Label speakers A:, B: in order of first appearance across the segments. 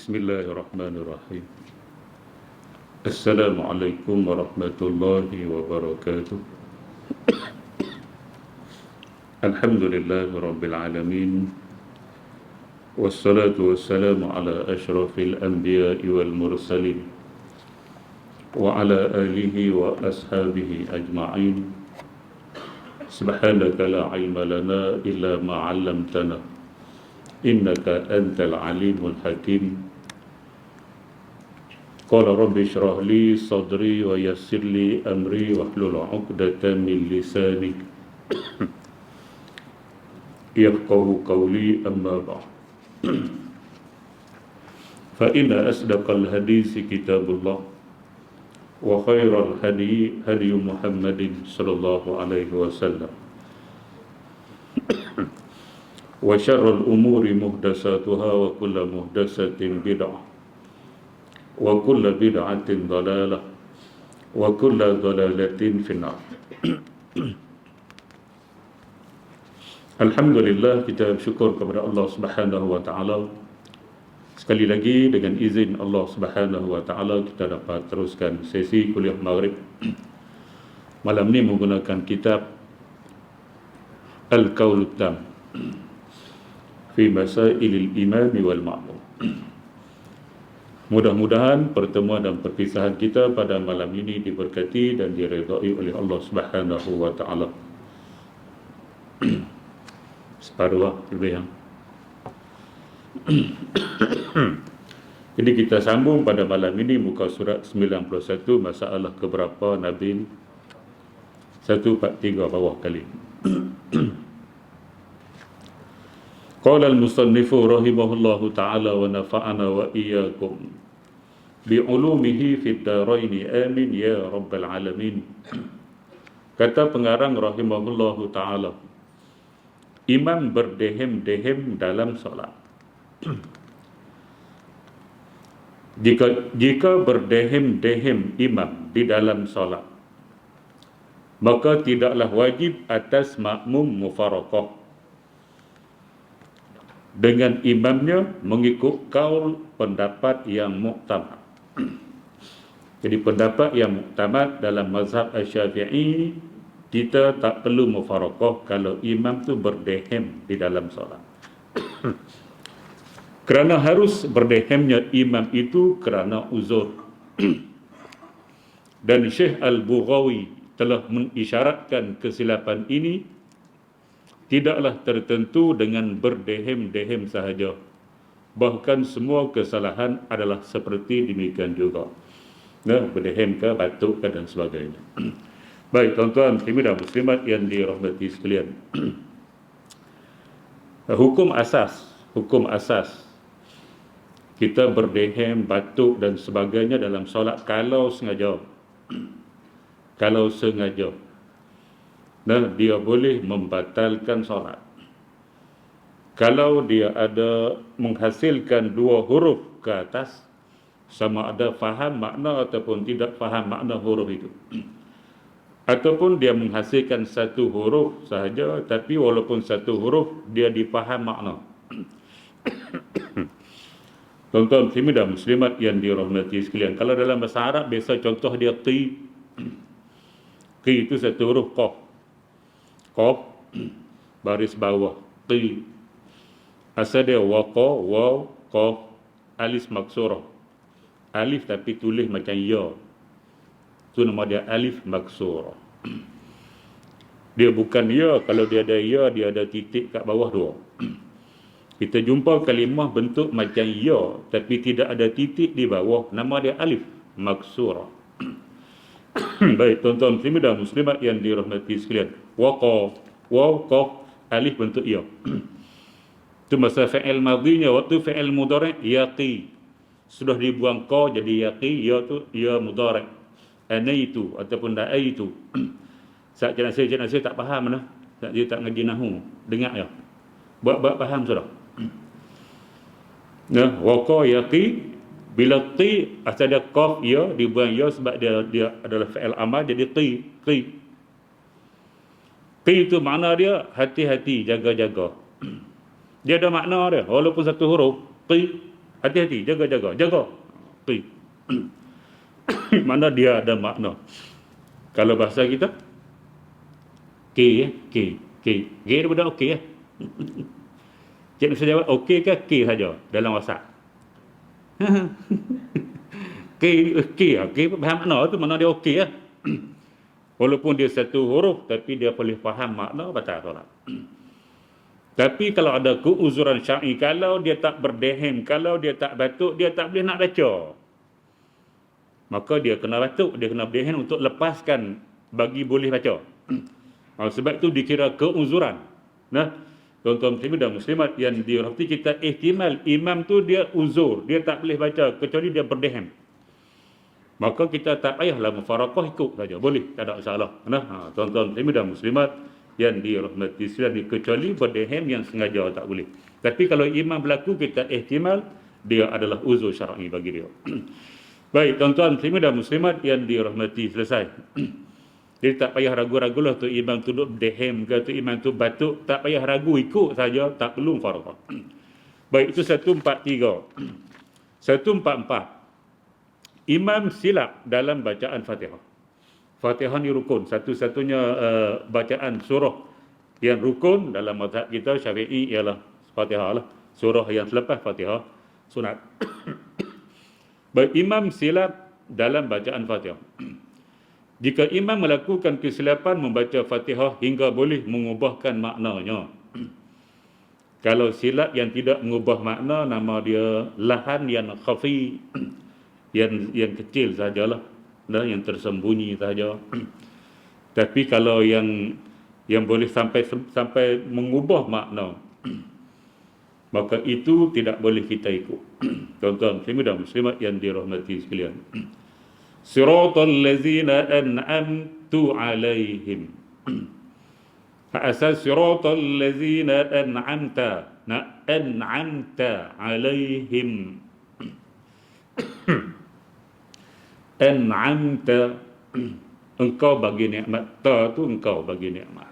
A: Bismillahirrahmanirrahim. Assalamualaikum warahmatullahi wabarakatuh. Alhamdulillahirabbil alamin. Wassalatu wassalamu ala asyrafil anbiya'i wal mursalin wa ala alihi wa ashabihi ajma'in. Subhanaka la ilma lana illa ma 'allamtana innaka antal alimul hakim. Qala rabbi shrah li sadri wa yassir li amri wahlul 'uqdatam min lisani yafqahu qawli, amma ba'd. Fa inna asdaqal hadisi kitabullah wa khairal hadi hadi Muhammadin sallallahu alaihi wasallam wa syarrul umuri muhdatsatuha wa kullu muhdatsatin bid'ah wa kullu bid'atin dhalalah wa kullu dhalalatin finnar. Alhamdulillah, kita bersyukur kepada Allah Subhanahu wa taala. Sekali lagi dengan izin Allah Subhanahu wa taala kita dapat teruskan sesi kuliah Maghrib malam ni menggunakan kitab Al-Qaulut Tam fi Masailil Imam wal Ma'mum. Mudah-mudahan pertemuan dan perpisahan kita pada malam ini diberkati dan diredai oleh Allah Subhanahu wa taala. Separuh lebih yang. Jadi kita sambung pada malam ini muka surat 91, masalah keberapa Nabi 143 bawah kali. Qala al-musannifu rahimahullahu ta'ala wa nafa'ana wa iyyakum bi'ulumihi fid daraini amin ya rabbal alamin. Kata pengarang rahimahullahu ta'ala, imam berdehem-dehem dalam solat. Jika berdehem-dehem imam di dalam solat, maka tidaklah wajib atas makmum mufaraqah dengan imamnya mengikut kaul pendapat yang muktamad. Jadi pendapat yang muktamad dalam mazhab Asy-Syafi'i, kita tak perlu mufaraqah kalau imam tu berdehem di dalam solat. Kerana harus berdehemnya imam itu kerana uzur. Dan Syekh Al-Bughawi telah mengisyaratkan kesilapan ini tidaklah tertentu dengan berdehem-dehem sahaja. Bahkan semua kesalahan adalah seperti demikian juga. Nah, berdehem ke, batuk ke dan sebagainya. Baik, tuan-tuan muslimin dan muslimat yang dirahmati sekalian. Hukum asas kita berdehem, batuk dan sebagainya dalam solat kalau sengaja. Kalau sengaja. Nah, dia boleh membatalkan solat. Kalau dia ada menghasilkan dua huruf ke atas, sama ada faham makna ataupun tidak faham makna huruf itu. Ataupun dia menghasilkan satu huruf sahaja, tapi walaupun satu huruf dia difaham makna. Tuan-tuan muslimin dan muslimat yang dirahmati sekalian, kalau dalam bahasa Arab biasa contoh dia qi. Qi itu satu huruf qaf. Qaf baris bawah qi. Asal dia waqa, waw, qaf, alif maksurah. Alif tapi tulis macam ya. Itu nama dia alif maksurah. Dia bukan ya, kalau dia ada ya, dia ada titik kat bawah dua. Kita jumpa kalimah bentuk macam ya, tapi tidak ada titik di bawah, nama dia alif maksurah. Baik, tuan-tuan muslimin dan muslimat yang dirahmati sekalian. Waqa, waw, qaf, alif bentuk ya. Itu masa fi'il madhinya, waktu fi'il mudhari' yaqi. Sudah dibuang qa jadi yaqi, ya tu ya mudhari'. Anaitu ataupun da'aitu. Saat cik nasir tak faham lah. Saat dia tak ngaji nahu. Dengar ya. Buat faham sudah. Nah, waqa yaqi, bila qi asal dia qaf ya dibuang ya sebab dia adalah fi'il amal jadi qi. Qi itu makna dia hati-hati, jaga-jaga. Dia ada makna dia walaupun satu huruf qi. Hati-hati, jaga. Qi. Mana dia ada makna. Kalau bahasa kita, K, K. K daripada okey ya. Cik bisa jawab okey ke K saja dalam WhatsApp. K faham makna tu, mana dia okey ya. Walaupun dia satu huruf tapi dia boleh faham makna batal solat. Tapi kalau ada keuzuran syar'i, kalau dia tak berdehem, kalau dia tak batuk, dia tak boleh nak baca, maka dia kena batuk, dia kena berdehem untuk lepaskan bagi boleh baca. Sebab itu dikira keuzuran. Nah, tuan-tuan muslimin dan muslimat yang dirahmati kita, ihtimal imam tu dia uzur, dia tak boleh baca kecuali dia berdehem, maka kita tak payahlah mufaraqah, ikut saja, boleh, tak ada masalah. Nah, tuan-tuan muslimin dan muslimat yang dirahmati sekalian, kecuali berdehem yang sengaja tak boleh. Tapi kalau imam berlaku, kita ihtimal dia adalah uzur syar'i bagi dia. Baik, tuan-tuan muslimin dan muslimat yang dirahmati, selesai. Jadi tak payah ragu-ragu lah tu imam tu duduk berdehem ke, tu imam tu batuk, tak payah ragu, ikut saja, tak perlu mufaraqah. Baik, itu 143. 144. Imam silap dalam bacaan Fatihah. Fatihah ni rukun, satu-satunya bacaan surah yang rukun dalam mazhab kita Syafi'i ialah Fatihah lah. Surah yang selepas Fatihah sunat. Baik, imam silap dalam bacaan Fatihah. Jika imam melakukan kesilapan membaca Fatihah hingga boleh mengubahkan maknanya. Kalau silap yang tidak mengubah makna, nama dia lahan yang khafi, yang kecil sajalah, yang tersembunyi saja. Tapi kalau yang boleh sampai mengubah makna, maka itu tidak boleh kita ikut. Tuan-tuan muslimin dan muslimat yang dirahmati sekalian. Siratal ladzina an'amtu alaihim. Asal siratal ladzina an'amta alaihim. An'amta, engkau bagi nikmat. Ta tu engkau bagi nikmat.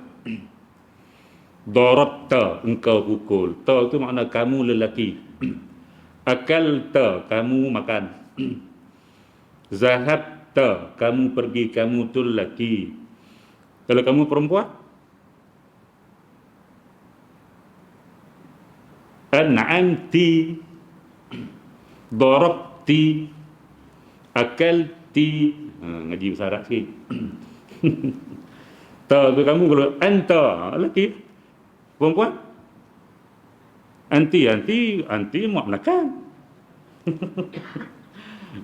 A: Darabta, engkau pukul. Ta tu makna kamu lelaki. Akalta, kamu makan. Zahabta, kamu pergi, kamu tu lelaki. Kalau kamu perempuan, an'amti, darabti, akalti. Ngaji bahasa Arab sikit. Ta tu kamu, kalau anta lelaki, perempuan, anti muak makan.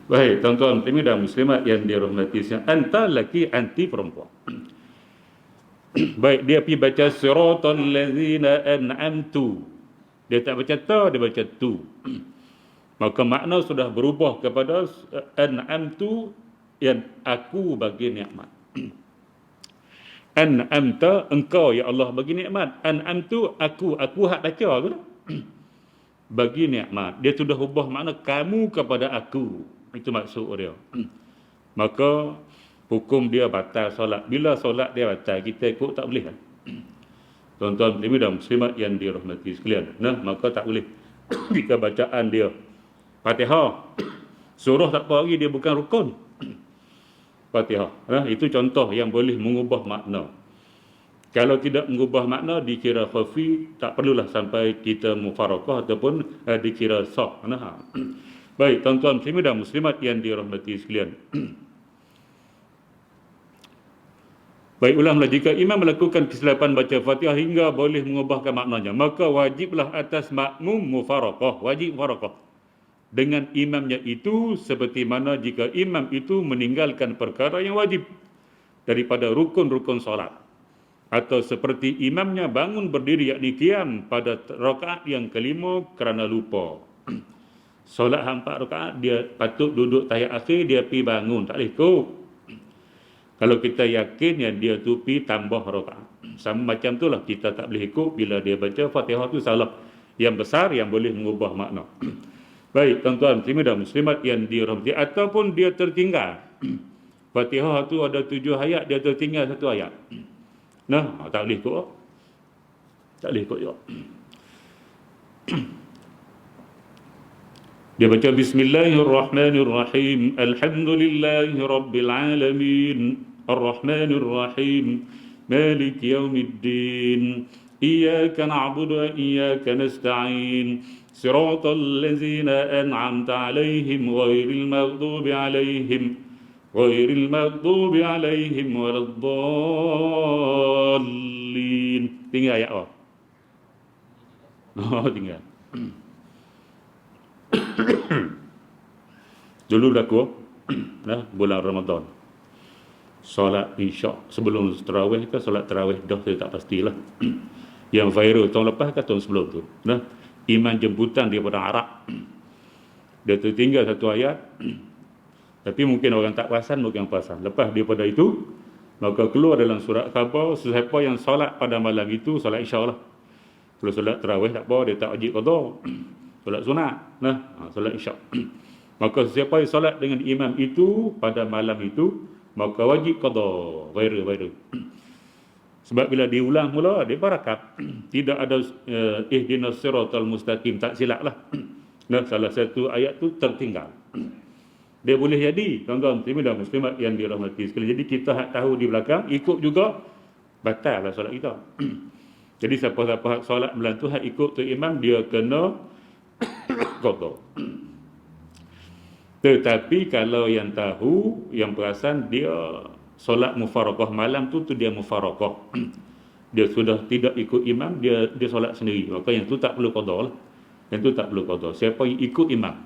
A: Baik, tuan-tuan muslimin dan muslimat yang dirahmati sekalian, anta lelaki, anti perempuan. Baik, dia pergi baca siratal ladzina an'amtu. Dia tak baca ta, dia baca tu. Maka makna sudah berubah kepada an'amtu, yang aku bagi nikmat. An'amta, engkau ya Allah bagi nikmat. An'amtu, aku hak baca tu lah. Bagi nikmat. Dia sudah ubah makna kamu kepada aku. Itu maksud dia. Maka hukum dia batal solat. Bila solat dia batal, kita ikut tak boleh kan? Tuan-tuan muslimin dan muslimat yang dirahmati sekalian. Nah, maka tak boleh. Jika bacaan dia Fatihah, surah tak apa lagi, dia bukan rukun. Fatihah. Nah, itu contoh yang boleh mengubah makna. Kalau tidak mengubah makna, dikira khafi, tak perlulah sampai kita mufaraqah ataupun dikira sah. Nah. Baik, tuan-tuan muslimin dan muslimat yang dirahmati sekalian. Baik, ulanglah, jika imam melakukan kesilapan baca Fatihah hingga boleh mengubahkan maknanya, maka wajiblah atas makmum mufaraqah, wajib mufaraqah dengan imamnya itu, seperti mana jika imam itu meninggalkan perkara yang wajib daripada rukun-rukun solat, atau seperti imamnya bangun berdiri yakni qiyam pada rakaat yang kelima kerana lupa. Solat 4 rakaat, dia patut duduk tahiyat akhir, dia pergi bangun, tak boleh ikut. Kalau kita yakin yang dia tu pergi tambah rakaat, sama macam tu lah, kita tak boleh ikut bila dia baca Fatihah tu salah yang besar yang boleh mengubah makna. Baik, tuan-tuan muslimin dan muslimat yang dirahmati, ataupun dia tertinggal. Fatihah tu ada 7 ayat, dia tertinggal 1 ayat. Nah, tak boleh ikut. Tak boleh ikut juga. Dia baca Bismillahirrahmanirrahim. Alhamdulillahi Rabbil Alamin. Ar-Rahmanirrahim. Malik Yawmiddin. Iyyaka na'budu wa iyyaka nasta'in. Siratal ladzina an'amta 'alaihim ghairil maghdubi 'alaihim waladdallin. Tinggal ayat apa? Oh, tinggal. Dulu berlaku bulan Ramadan, solat isyak sebelum tarawih ke solat tarawih dah saya tak pastilah. Yang viral tahun lepas ke tahun sebelum tu, iman jemputan daripada Arab, dia tertinggal satu ayat, tapi mungkin orang tak perasan, mungkin perasan. Lepas daripada itu, maka keluar dalam surat khabar, sesiapa yang solat pada malam itu solat isyak lah. Kalau solat tarawih tak apa, dia tak wajib qada. Solat sunat, solat isyak. Maka sesiapa yang solat dengan imam itu pada malam itu, maka wajib qada, viral. Sebab bila diulang mula, dia barakat. Tidak ada ihdinas siratal mustaqim, tak silap lah. Salah satu ayat tu tertinggal. Dia boleh jadi, tuan-tuan muslimin dan muslimat yang dirahmati sekalian. Jadi kita tahu di belakang, ikut juga, batal lah solat kita. Jadi siapa-siapa solat malam tu ikut tu imam, dia kena qada. Tetapi kalau yang tahu, yang perasan, dia solat mufaraqah malam tu dia mufaraqah. Dia sudah tidak ikut imam, dia solat sendiri. Maka yang tu tak perlu qada lah. Yang tu tak perlu qada. Siapa yang ikut imam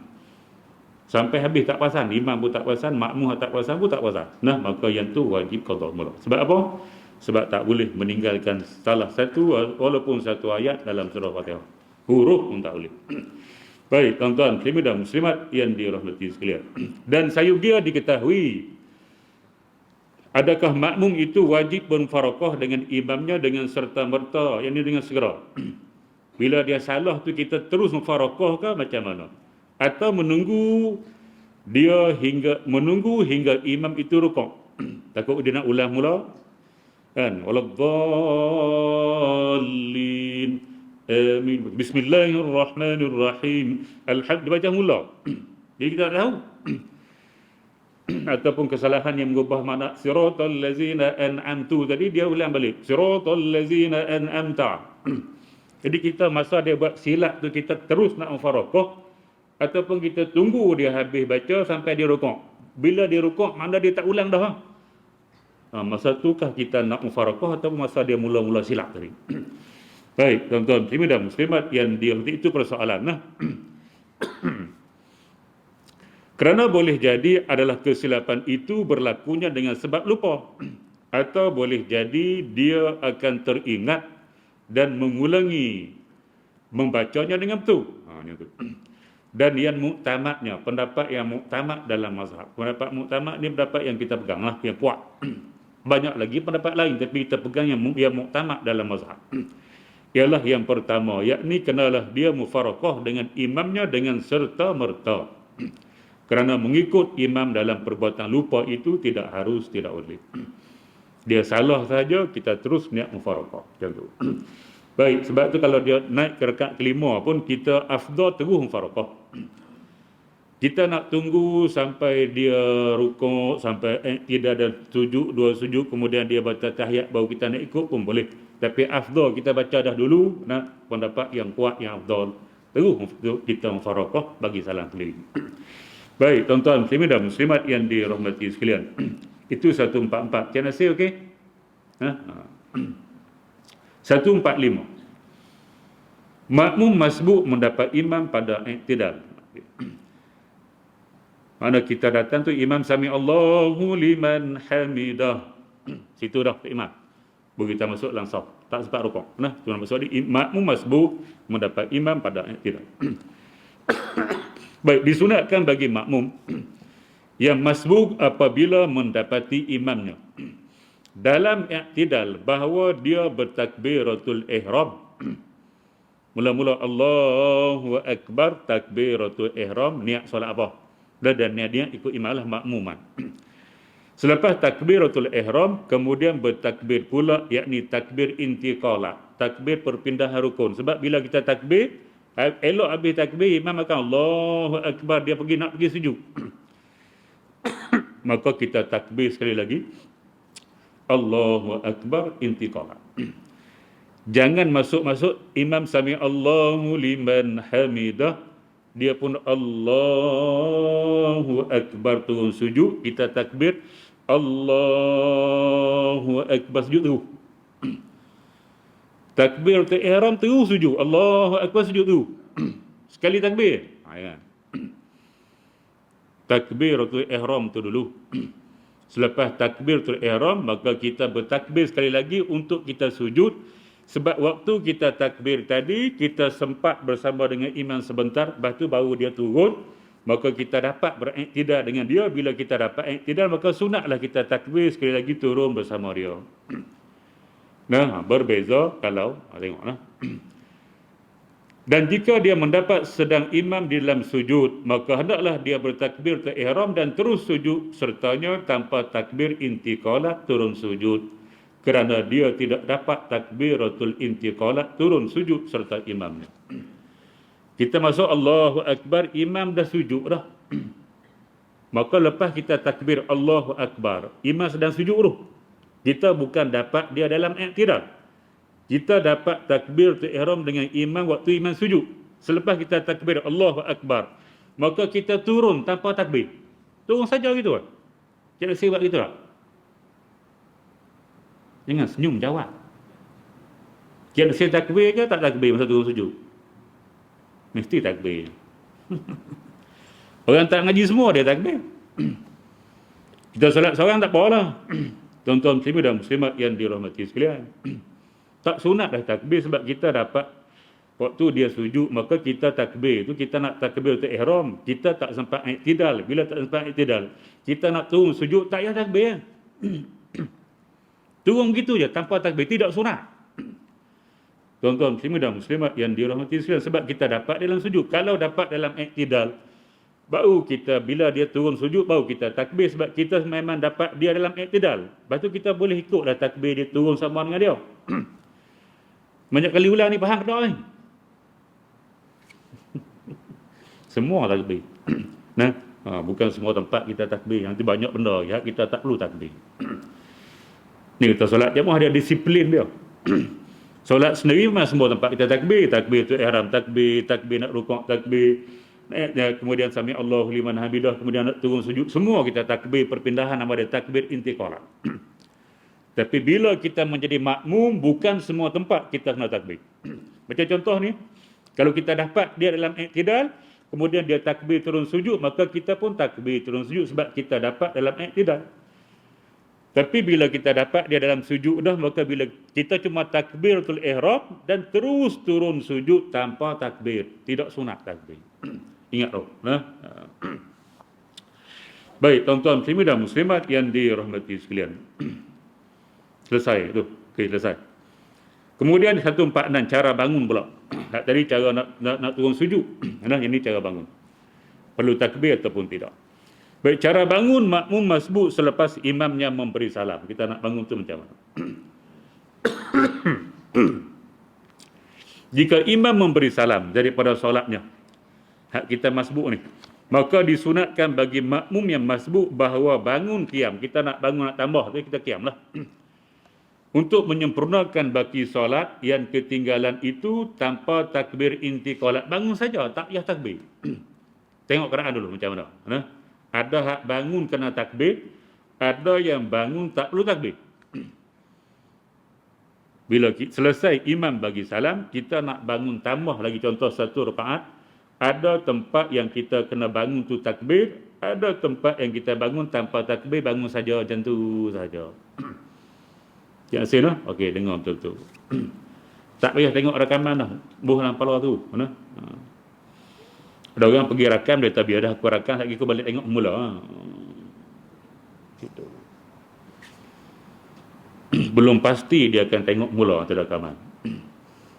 A: sampai habis tak perasan, imam pun tak perasan, makmum tak perasan pun tak perasan, maka yang tu wajib qada mula. Sebab apa? Sebab tak boleh meninggalkan salah satu walaupun satu ayat dalam surah Fatihah. Huruf pun tak boleh. Baik, tuan-tuan muslimin dan muslimat yang dirahmati sekalian. Dan sayugia diketahui, adakah makmum itu wajib bermufaraqah dengan imamnya dengan serta-merta, yakni dengan segera? Bila dia salah tu kita terus mufaraqah ke macam mana? Atau menunggu hingga imam itu rukuk? Takut dia nak ulang mula kan, waladdallin, amin, bismillahirrahmanirrahim, alhamdulillah, baca mula. Jadi kita tak tahu. Ataupun kesalahan yang mengubah makna siratal ladzina an'amtu tadi, dia ulang balik siratal ladzina an'amta. Jadi kita masa dia buat silap tu, kita terus nak mufaraqah ataupun kita tunggu dia habis baca sampai dia rukuk. Bila dia rukuk, mana dia tak ulang dah. Masa tu kah kita nak mufaraqah atau masa dia mula-mula silap tadi? Baik, tuan-tuan muslimin dan muslimat yang itu persoalan. Kerana boleh jadi adalah kesilapan itu berlakunya dengan sebab lupa, atau boleh jadi dia akan teringat dan mengulangi membacanya dengan betul. Dan yang muktamadnya, pendapat yang muktamad dalam mazhab. Pendapat muktamad ni pendapat yang kita peganglah, yang kuat. Banyak lagi pendapat lain, tapi kita pegang yang muktamad dalam mazhab. Ialah yang pertama, yakni kenalah dia mufaraqah dengan imamnya dengan serta-merta. Kerana mengikut imam dalam perbuatan lupa itu tidak harus, tidak boleh. Dia salah saja, kita terus niat mufaraqah. Macam tu. Baik, sebab tu kalau dia naik ke rakaat kelima pun kita afdal terus mufaraqah. Kita nak tunggu sampai dia rukuk, sampai tidak ada sujud, dua sujud, kemudian dia baca tahiyat baru kita nak ikut pun boleh. Tapi afdal kita baca dah dulu, pendapat yang kuat, yang afdal. Terus kita mufaraqah bagi salam sendiri. Baik, tuan-tuan muslimin dan muslimat yang dirahmati sekalian. Itu 144. Cik Nasir okey? 145. Makmum masbuk mendapat imam pada i'tidal. Mana kita datang tu imam sami Allahu liman hamidah. Situ dah imam. Baru kita masuk langsung. Tak sempat rukuk. Cuma masuk di makmum masbuk mendapat imam pada i'tidal. Baik, disunatkan bagi makmum yang masbuk apabila mendapati imamnya dalam i'tidal bahawa dia bertakbiratul ihram. Mula-mula Allahu Akbar, takbiratul ihram, niat solat apa? Dan niat ikut imam lah, makmuman. Selepas takbiratul ihram, kemudian bertakbir pula, yakni takbir intiqalah, takbir perpindahan rukun. Sebab bila kita takbir, Elok habis takbir, imam akan Allahu Akbar, dia nak pergi sujud. Maka kita takbir sekali lagi, Allahu Akbar intiqalah. Jangan masuk-masuk imam sami Allahu liman hamidah, dia pun Allahu Akbar turun sujud, kita takbir Allahu Akbar sujud tu. Takbir tu ihram terus sujud, Allahu Akbar sujud tu. Sekali takbir. Ya. Takbiratul ihram tu dulu. Selepas takbiratul ihram, maka kita bertakbir sekali lagi untuk kita sujud. Sebab waktu kita takbir tadi, kita sempat bersama dengan imam sebentar, lepas tu baru dia turun, maka kita dapat beriktidal dengan dia. Bila kita dapat iktidal, maka sunatlah kita takbir sekali lagi turun bersama dia. Nah, berbeza kalau, tengoklah. Dan jika dia mendapat sedang imam di dalam sujud, maka hendaklah dia bertakbir ihram dan terus sujud sertanya tanpa takbir intiqalah turun sujud. Kerana dia tidak dapat takbiratul intiqalah turun sujud serta imamnya. Kita masuk Allahu Akbar, imam dah sujud dah. Maka lepas kita takbir Allahu Akbar, imam sedang sujud tu. Kita bukan dapat dia dalam iktidal. Kita dapat takbir ihram dengan imam waktu imam sujud. Selepas kita takbir Allahu Akbar, maka kita turun tanpa takbir. Turun saja gitu lah. Cik Nasir buat gitu lah. Jangan senyum, jawab. Cik Nasir takbir ke tak takbir masa turun sujud? Mesti takbir. Orang tak ngaji semua dia takbir. Kita solat seorang tak apalah. Tuan-tuan muslimin dan muslimat yang dirahmati sekalian. Tak sunat dah takbir sebab kita dapat waktu dia sujud, maka kita takbir tu, kita nak takbir untuk ihram, kita tak sempat iktidal. Bila tak sempat iktidal, kita nak turun sujud, tak payah takbir. Turun begitu je tanpa takbir, tidak sunat. Tuan-tuan muslimin dan muslimat yang dirahmati sekalian, sebab kita dapat dalam sujud. Kalau dapat dalam iktidal, baru kita, bila dia turun sujud, baru kita takbir sebab kita memang dapat dia dalam iktidal. Lepas tu kita boleh ikutlah takbir dia turun sama dengan dia. Banyak kali ulang ni, faham ke tak ni? Semua takbir. Nah, bukan semua tempat kita takbir. Nanti banyak benda ya, kita tak perlu takbir. Ni kita solat jemaah ada disiplin dia. Solat sendiri memang semua tempat kita takbir. Takbir tu ihram takbir, takbir nak rukuk takbir, kemudian sami Allahu liman hamidah, kemudian nak turun sujud, semua kita takbir perpindahan nama dia takbir intiqalah. Tapi bila kita menjadi makmum, bukan semua tempat kita kena takbir. Macam contoh ni, kalau kita dapat dia dalam iktidal, kemudian dia takbir turun sujud, maka kita pun takbir turun sujud sebab kita dapat dalam iktidal. Tapi bila kita dapat dia dalam sujud dah, maka bila kita cuma takbiratul ihram dan terus turun sujud tanpa takbir, tidak sunat takbir. Ingat tu. Baik, tuan-tuan muslimin dan muslimat yang dirahmati sekalian. Selesai tu. Okey, selesai. Kemudian 146 cara bangun pula. Tadi cara nak turun sujud. Ini cara bangun. Perlu takbir ataupun tidak. Baik, cara bangun makmum masbuk selepas imamnya memberi salam. Kita nak bangun tu macam mana? Jika imam memberi salam daripada solatnya, hak kita masbuk ni, maka disunatkan bagi makmum yang masbuk bahawa bangun qiyam. Kita nak bangun nak tambah tu, kita qiyam lah. Untuk menyempurnakan baki solat yang ketinggalan itu tanpa takbir intiqalah. Bangun saja, tak payah takbir. Tengok Quran dulu macam mana. Ada hak bangun kena takbir, ada yang bangun tak perlu takbir. Bila selesai imam bagi salam, kita nak bangun tambah lagi contoh satu rakaat. Ada tempat yang kita kena bangun tu takbir, ada tempat yang kita bangun tanpa takbir, bangun saja macam tu saja. Yang sini, okey, dengar betul-betul. Tak payah tengok rakaman dah, buh dalam kepala tu. Mana? Ada orang pergi rakam, dia tak biar dah aku rakam, lagi aku balik tengok mula. Gitu. Belum pasti dia akan tengok mula tu rakaman.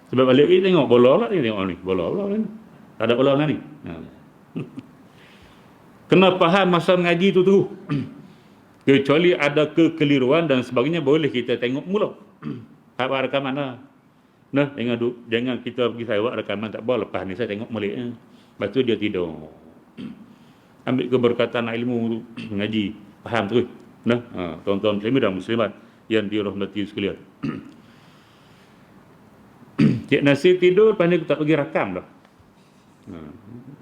A: Sebab balik lagi tengok bola lah, tengok ni, bola ni. Tak ada bola lah ni. Kena faham masa mengaji tu. Kecuali ada kekeliruan dan sebagainya, boleh kita tengok mula. Apa rakaman lah. Nah, jangan kita pergi sewa rekaman tak apa, lepas ni saya tengok balik. Lepas tu dia tidur. Ambil keberkatan ilmu ngaji, faham terus. Nah, tuan-tuan muslimin dan muslimat yang dirahmati sekalian. Cik Nasir tidur, lepas ni aku tak pergi rakam dah.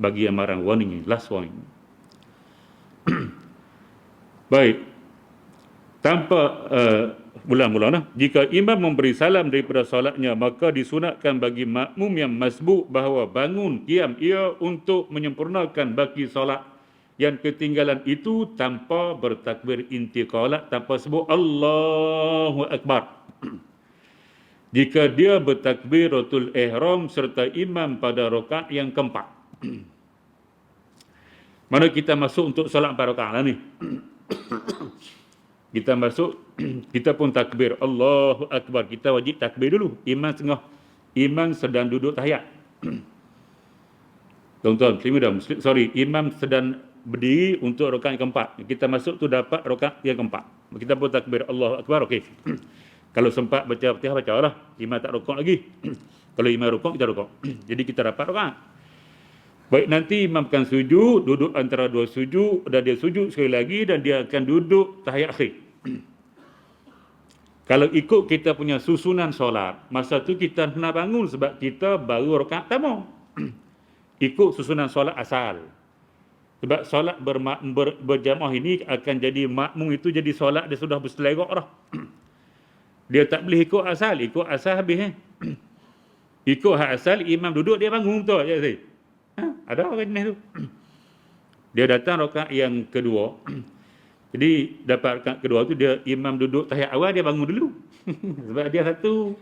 A: Bagi amaran warning, last warning. Baik. Tanpa mula-mula jika imam memberi salam daripada solatnya, maka disunatkan bagi makmum yang masbuk bahawa bangun qiyam ia untuk menyempurnakan baki solat yang ketinggalan itu tanpa bertakbir intiqalat, tanpa sebut Allahu Akbar. Jika dia bertakbiratul ihram serta imam pada rakaat yang keempat. Mana kita masuk untuk solat 4 rakaat lah ni. Kita masuk, kita pun takbir Allahu Akbar. Kita wajib takbir dulu. Imam sedang duduk tahiyat. Tuan-tuan, imam sedang berdiri untuk rakaat yang keempat. Kita masuk tu dapat rakaat yang keempat. Kita pun takbir Allahu Akbar, okey. Kalau sempat baca Fatihah, bacalah. Imam tak rukuk lagi. Kalau imam rukuk, kita rukuk. Jadi kita dapat rakaat. Baik, nanti imam akan sujud, duduk antara dua sujud, dan dia sujud sekali lagi dan dia akan duduk tahiyat akhir. Kalau ikut kita punya susunan solat, masa tu kita nak bangun sebab kita baru rakaat pertama. Ikut susunan solat asal. Sebab solat berjamaah ini akan jadi makmum itu jadi solat dia sudah berselerok dah. Dia tak boleh ikut asal habis. Ikut hak asal, imam duduk dia bangun tu je. Ada orang jenis tu. Dia datang rakaat yang kedua. Jadi dapat rakaat kedua tu dia imam duduk tahiyat awal, dia bangun dulu. Sebab dia satu.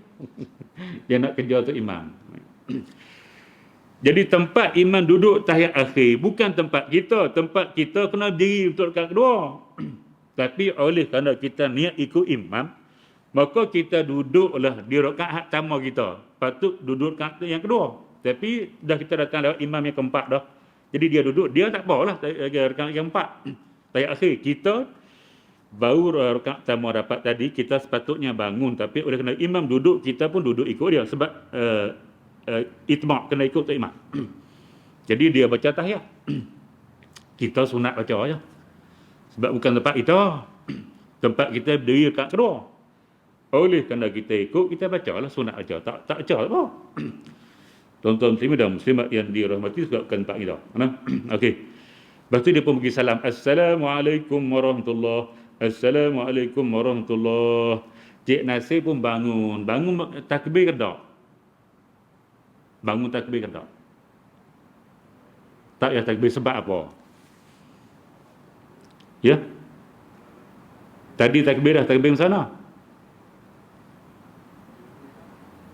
A: Dia nak kerja tu imam. Jadi tempat imam duduk tahiyat akhir bukan tempat kita. Tempat kita kena diri untuk rakaat kedua. Tapi oleh kerana kita niat ikut imam, maka kita duduklah di rakaat pertama kita. Patut duduk rakaat yang kedua. Tapi dah kita datang lewat imam yang keempat dah. Jadi dia duduk, dia tak apalah rakaat yang keempat. Tahiyat akhir kita baru rakaat pertama dapat tadi, kita sepatutnya bangun, tapi oleh kerana imam duduk, kita pun duduk ikut dia sebab itma' kena ikut tu imam. Jadi dia baca tahiyat. Kita sunat baca aja. Sebab bukan tempat kita. Tempat kita berdiri rakaat kedua. Oleh kerana kita ikut, kita bacalah sunat baca. Tak baca apa. Tuan-tuan muslimin dan muslimat yang dirahmati sebabkan tempat kita. Okey. Lepas tu dia pun bagi salam. Assalamualaikum warahmatullahi. Assalamualaikum warahmatullahi. Cik Nasir pun bangun. Bangun takbir ke tak? Bangun takbir ke tak? Tak payah takbir sebab apa? Ya? Tadi takbir dah, takbir sana.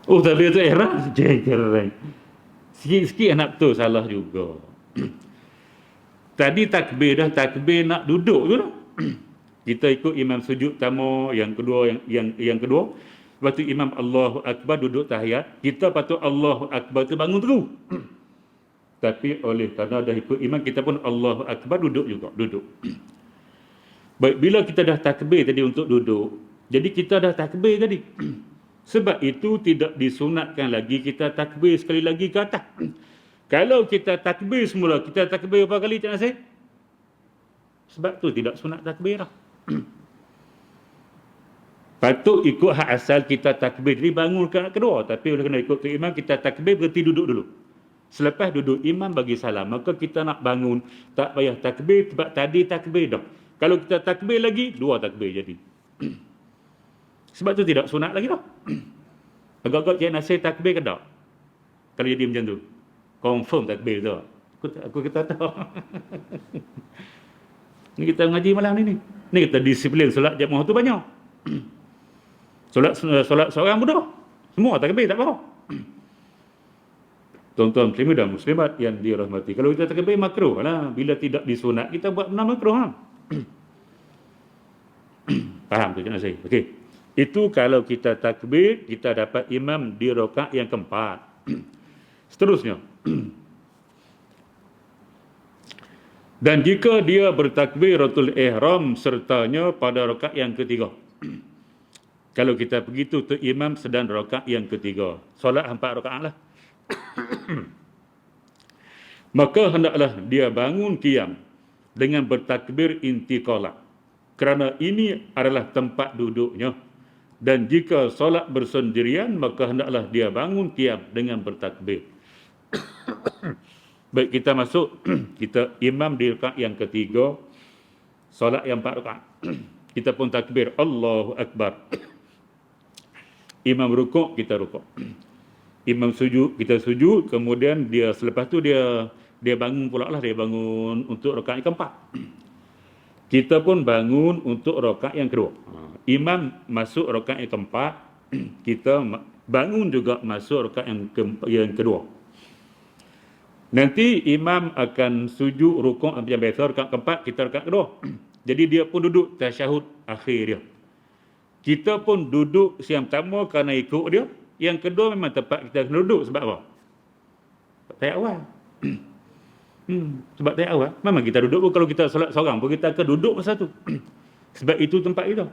A: Oh, takbir tu ihram. Keren. Sikit-sikit nak betul, salah juga. Tadi takbir dah, takbir nak duduk tu dah. Kita ikut imam sujud pertama, yang kedua, yang kedua. Lepas tu imam Allahu Akbar duduk tahiyat. Kita patut Allahu Akbar tu bangun terus. Tapi oleh kerana dah ikut imam, kita pun Allahu Akbar duduk juga. Duduk. Baik, bila kita dah takbir tadi untuk duduk, jadi kita dah takbir tadi. Sebab itu tidak disunatkan lagi kita takbir sekali lagi ke atas. Kalau kita takbir semula, kita takbir berapa kali, Cik Nasir? Sebab tu tidak sunat takbir lah. Patut ikut hak asal kita takbir. Jadi bangun rakaat kedua. Tapi oleh kerana ikut tu imam, kita takbir berhenti duduk dulu. Selepas duduk imam bagi salam, maka kita nak bangun. Tak payah takbir sebab tadi takbir dah. Kalau kita takbir lagi, 2 takbir jadi. Sebab tu tidak sunat lagi dah. Agak-agak Cik Nasir takbir ke tak? Kalau jadi macam tu. Confirm takbir tu. Aku kata tahu. Ni kita ngaji malam ni. Ni kita disiplin solat jemaah tu banyak. Solat seorang muda. Semua takbir tak apa. Tuan-tuan muslimin dan muslimat yang dirahmati. Kalau kita takbir makruh lah. Bila tidak disunat, kita buat benda makruh lah. Faham tu Cik Nasir? Okey. Itu kalau kita takbir, kita dapat imam di rakaat yang keempat. Seterusnya. Dan jika dia bertakbiratul ihram sertanya pada rakaat yang ketiga. Kalau kita begitu tu imam sedang rakaat yang ketiga. Solat 4 rakaat lah. Maka hendaklah dia bangun qiyam dengan bertakbir intiqalah. Kerana ini adalah tempat duduknya. Dan jika solat bersendirian, maka hendaklah dia bangun qiyam dengan bertakbir. Baik, kita masuk. Kita imam di rakaat yang ketiga. Solat yang 4 rakaat. Kita pun takbir. Allahu Akbar. Imam rukuk, kita rukuk. Imam sujud, kita sujud. Kemudian dia selepas tu dia bangun pula lah. Dia bangun untuk rakaat yang keempat. Kita pun bangun untuk rakaat yang kedua. Imam masuk rakaat yang keempat. Kita bangun juga masuk rakaat yang kedua. Nanti imam akan sujud rukuk macam biasa rakaat keempat, kita rakaat kedua. Jadi dia pun duduk tasyahud akhir dia. Kita pun duduk yang pertama kerana ikut dia. Yang kedua memang tempat kita kena duduk. Sebab apa? Tahiyat awal. Sebab tahiyat awal. Memang kita duduk pun kalau kita solat seorang pun kita akan duduk masa tu. Sebab itu tempat kita.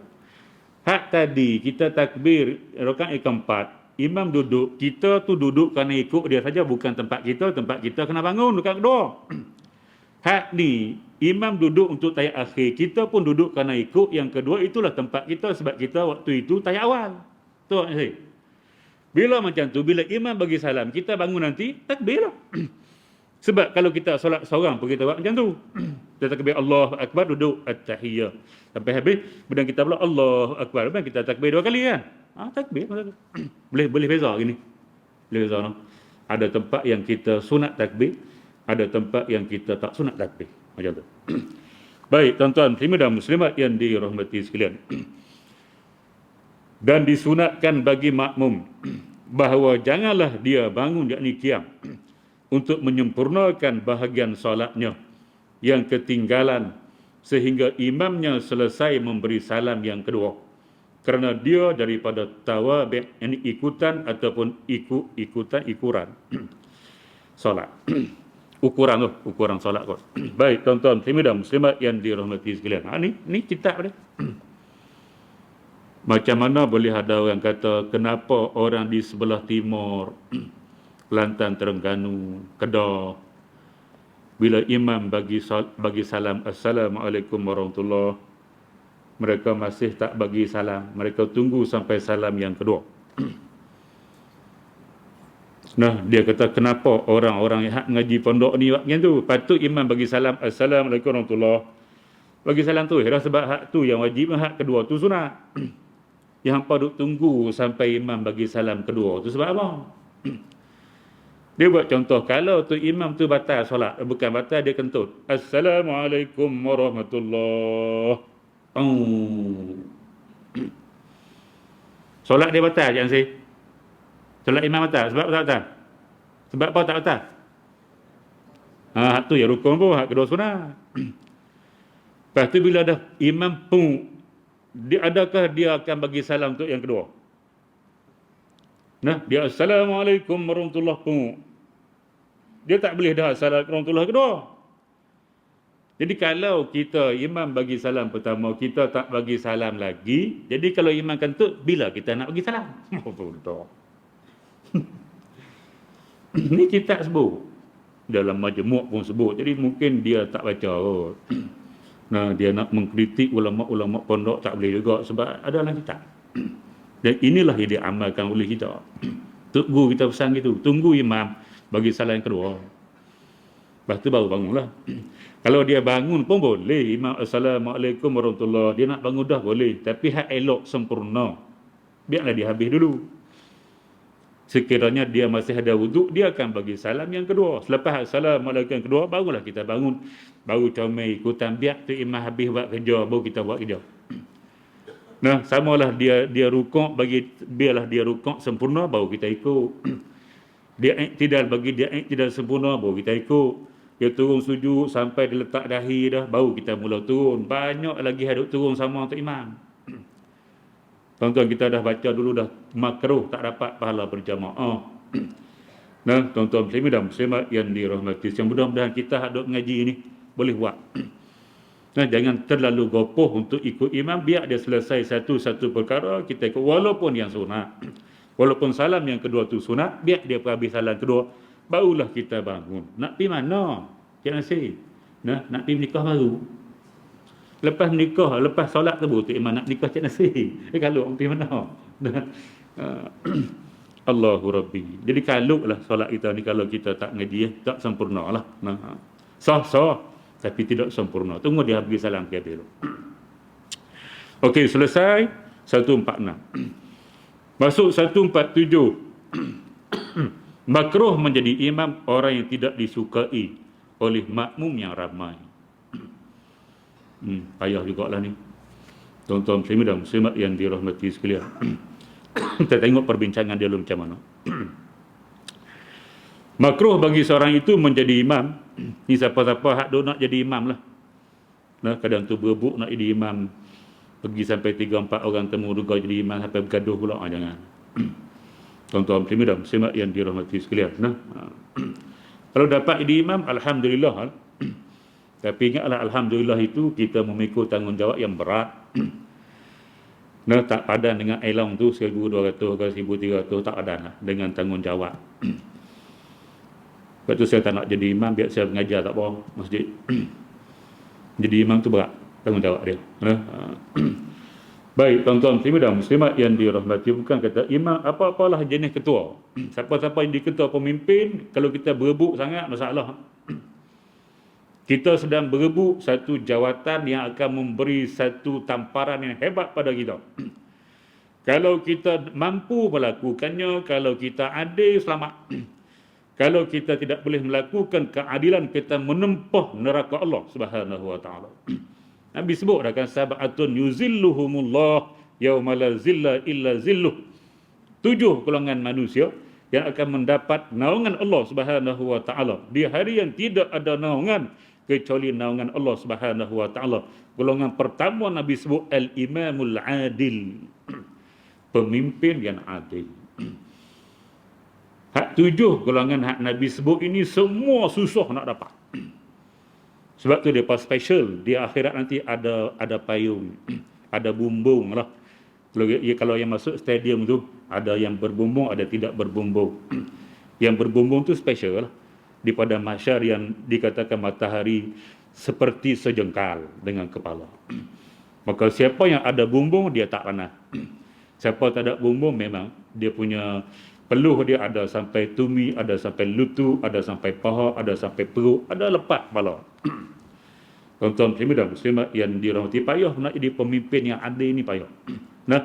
A: Hak tadi kita takbir rakaat yang keempat. Imam duduk. Kita tu duduk kerana ikut dia saja. Bukan tempat kita. Tempat kita kena bangun rakaat kedua. Hak ni, imam duduk untuk tahiyat akhir. Kita pun duduk kerana ikut. Yang kedua, itulah tempat kita. Sebab kita waktu itu tahiyat awal. Tu saya. Bila macam tu, bila imam bagi salam, kita bangun nanti, takbir lah. Sebab kalau kita solat seorang pun kita buat macam tu. Kita takbir Allahu Akbar, duduk at-tahiyyah. Sampai habis, kemudian kita pula Allahu Akbar. Kemudian kita takbir 2 kali kan? Takbir. Boleh beza gini. Boleh beza. No? Ada tempat yang kita sunat takbir. Ada tempat yang kita tak sunat takbir. Macam tu. Baik, tuan-tuan muslimin dan muslimat yang dirahmati sekalian. Dan disunatkan bagi makmum bahawa janganlah dia bangun yakni qiyam untuk menyempurnakan bahagian solatnya yang ketinggalan sehingga imamnya selesai memberi salam yang kedua. Kerana dia daripada tawabi' ini ikutan ataupun ikuran solat. Ukuran solat kot. Baik, tuan-tuan muslimin dan muslimat yang dirahmati sekalian. Ni kitab dia. Macam mana boleh ada orang kata kenapa orang di sebelah timur, Kelantan, Terengganu, Kedah, bila imam bagi salam Assalamualaikum warahmatullahi, mereka masih tak bagi salam. Mereka tunggu sampai salam yang kedua. Nah, dia kata kenapa orang-orang yang ngaji pondok ni buat macam tu? Patut imam bagi salam Assalamualaikum warahmatullahi. Bagi salam tu, sebab hak tu yang wajib, hak kedua tu sunat. Yang hampa duk tunggu sampai imam bagi salam kedua tu sebab apa? Dia buat contoh, kalau tu imam tu batal solat, bukan batal, dia kentut Assalamualaikum warahmatullahi. Solat dia batal, jangan say. Solat imam batal. Sebab tak batal? Sebab apa tak batal? Hak tu ya rukun pun, hak kedua sunat. Lepas tu bila dah imam pun, adakah dia akan bagi salam untuk yang kedua? Nah, dia Assalamualaikum warahmatullahi wabarakatuh. Dia tak boleh dah Assalamualaikum warahmatullahi kedua. Jadi kalau kita imam bagi salam pertama, kita tak bagi salam lagi, jadi kalau imam kentut, bila kita nak bagi salam? Ni kitab sebut. Dalam majmuk pun sebut. Jadi mungkin dia tak baca kot. Nah, dia nak mengkritik ulama-ulama pondok tak boleh juga sebab ada dalam kitab. Dan inilah yang diamalkan oleh kita. Guru kita pesan gitu, tunggu imam bagi salam yang kedua. Lepas tu baru bangunlah. Kalau dia bangun pun boleh, imam Assalamualaikum warahmatullahi, dia nak bangun dah boleh, tapi hak elok sempurna. Biarlah dia habis dulu. Sekiranya dia masih ada wuduk, dia akan bagi salam yang kedua. Selepas Assalamualaikum yang kedua, barulah kita bangun. Baru comel ikutan, biar tu imam habis buat kerja, baru kita buat kerja. Nah, samalah dia rukuk, biarlah dia rukuk sempurna, baru kita ikut. Dia iktidal, bagi dia iktidal sempurna, baru kita ikut. Dia turun sujud sampai dia letak dahi dah, baru kita mula turun. Banyak lagi hadut turun sama untuk imam. Tuan-tuan, kita dah baca dulu dah makruh, tak dapat pahala berjamaah. Nah, tuan-tuan muslimin dan muslimat yang dirahmati, yang mudah-mudahan kita hadut mengaji ini boleh buat. Nah, jangan terlalu gopoh untuk ikut imam, biar dia selesai satu-satu perkara, kita ikut walaupun yang sunat. Walaupun salam yang kedua tu sunat, biar dia habis salam kedua, barulah kita bangun. Nak pergi mana? Cik Nasir? Nah, nak pergi nikah baru. Lepas nikah, lepas solat tu tu imam nak nikah Cik Nasir. Kalau pergi mana? Nah, Allahu Rabbi. Jadi kaluklah solat kita ni kalau kita tak ngaji, tak sempurna lah. Nah, sah-sah tapi tidak sempurna. Tunggu dia habis salam ke dulu. Okey, selesai 146. Masuk 147. Makruh menjadi imam orang yang tidak disukai oleh makmum yang ramai. Payah jugalah ni. Tuan-tuan muslimin dan muslimat yang dirahmati sekalian. Kita tengok perbincangan dia dulu macam mana. Makruh bagi seorang itu menjadi imam. Ni siapa-siapa hak duk nak jadi imam lah. Nah, kadang tu berebut nak jadi imam. Pergi sampai 3-4 orang temu juga jadi imam sampai bergaduh pula. Jangan. Tuan-tuan muslimin dan muslimat yang dirahmati sekalian. Nah, kalau dapat jadi imam, alhamdulillah. Tapi ingatlah alhamdulillah itu kita memikul tanggungjawab yang berat. Nah, tak padan dengan elong tu 1,200 ke 1,300, tak padan lah dengan tanggungjawab. Sebab tu saya tak nak jadi imam, biar saya mengajar tak apa masjid. Jadi imam tu berat tanggungjawab dia. Baik, tuan-tuan muslimin dan muslimat yang dirahmati, bukan kata imam apa-apalah jenis ketua. Siapa-siapa yang di ketua pemimpin, kalau kita berebut sangat, masalah. Kita sedang berebut satu jawatan yang akan memberi satu tamparan yang hebat pada kita. Kalau kita mampu melakukannya, kalau kita adil, selamat. Kalau kita tidak boleh melakukan keadilan, kita menempuh neraka Allah Subhanahu wa taala. Nabi sebut dah kan, sab'atun yuzilluhumullah yauma la zilla illa zilluh. 7 golongan manusia yang akan mendapat naungan Allah Subhanahu wa taala di hari yang tidak ada naungan kecuali naungan Allah Subhanahu wa taala. Golongan pertama Nabi sebut al-imamul adil. Pemimpin yang adil. Hak 7 golongan hak Nabi sebut ini semua susah nak dapat. Sebab tu dia pas special. Di akhirat nanti ada payung, ada bumbung lah. Kalau yang masuk stadium tu, ada yang berbumbung, ada tidak berbumbung. Yang berbumbung tu special lah. Di pada mahsyar yang dikatakan matahari seperti sejengkal dengan kepala. Maka siapa yang ada bumbung, dia tak panas. Siapa tak ada bumbung, memang dia punya peluh dia ada sampai tumi, ada sampai lutut, ada sampai paha, ada sampai perut, ada lepas kepala. Tuan-tuan muslimin dan muslimat yang dirahmati, payah nak jadi pemimpin yang adil ni, payah. Nah,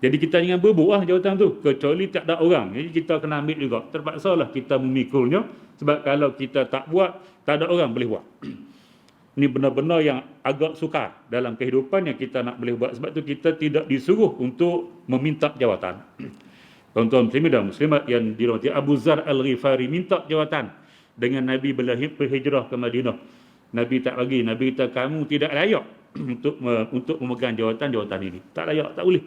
A: jadi kita jangan berebut lah jawatan tu, kecuali tak ada orang. Jadi kita kena ambil juga. Terpaksalah kita memikulnya, sebab kalau kita tak buat, tak ada orang boleh buat. Ini benar-benar yang agak sukar dalam kehidupan yang kita nak boleh buat. Sebab tu kita tidak disuruh untuk meminta jawatan. Tuan-tuan muslimin dan muslimat yang dirahmati, Abu Zar Al-Ghifari minta jawatan dengan Nabi berhijrah ke Madinah. Nabi tak bagi. Nabi kata, kamu tidak layak untuk memegang jawatan ini. Tak layak, tak boleh.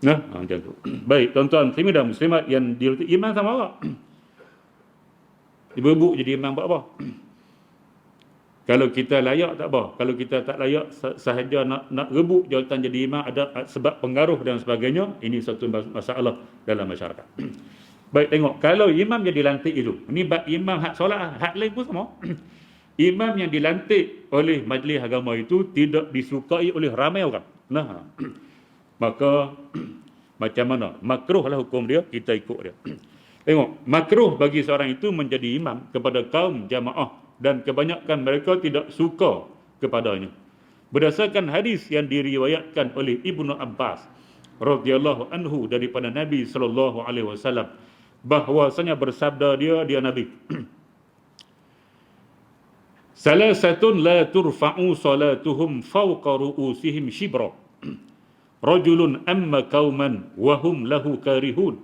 A: Nah, macam tu. Baik, tuan-tuan muslimin dan muslimat yang dirahmati, iman sama apa? Berebut jadi imam buat apa? Kalau kita layak tak apa. Kalau kita tak layak sahaja nak rebut jawatan jadi imam, ada sebab pengaruh dan sebagainya, ini satu masalah dalam masyarakat. Baik, tengok. Kalau imam yang dilantik itu, ini bab imam hak solat, hak lain pun sama. Imam yang dilantik oleh majlis agama itu tidak disukai oleh ramai orang. Nah, maka macam mana? Makruh lah hukum dia, kita ikut dia. Tengok, makruh bagi seorang itu menjadi imam kepada kaum jamaah dan kebanyakan mereka tidak suka kepadanya. Berdasarkan hadis yang diriwayatkan oleh Ibnu Abbas radhiyallahu anhu daripada Nabi sallallahu alaihi wasallam, bahwasanya bersabda dia Nabi, salasatun la turfa'u salatuhum fawqa ru'usihim shibra, rajulun amma qauman wa hum lahu karihun,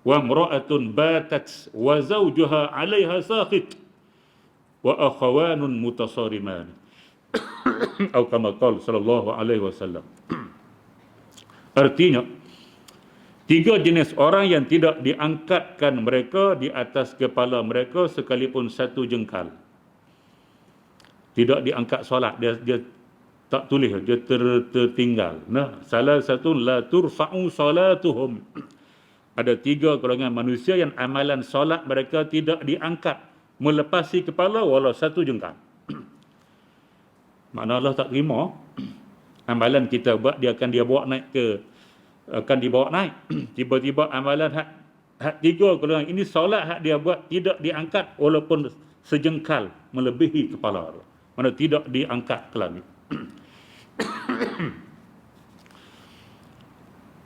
A: wa imra'atun batat wa zawjuha 'alaiha sakhit, wa akhawanun mutasariman. Atau kama qala sallallahu alaihi wasallam. Artinya, 3 jenis orang yang tidak diangkatkan mereka di atas kepala mereka sekalipun satu jengkal. tidak diangkat solat, dia tak tulis, dia tertinggal. Nah, salah satu la turfa'u salatuhum. Ada 3 golongan manusia yang amalan solat mereka tidak diangkat melepasi kepala walau 1 jengkal. Makna Allah tak terima amalan kita buat, dia akan dia bawa naik ke, akan dibawa naik. Tiba-tiba amalan hak 3 golongan ini solat hak dia buat tidak diangkat walaupun sejengkal melebihi kepala Allah. Mana tidak diangkat ke langit.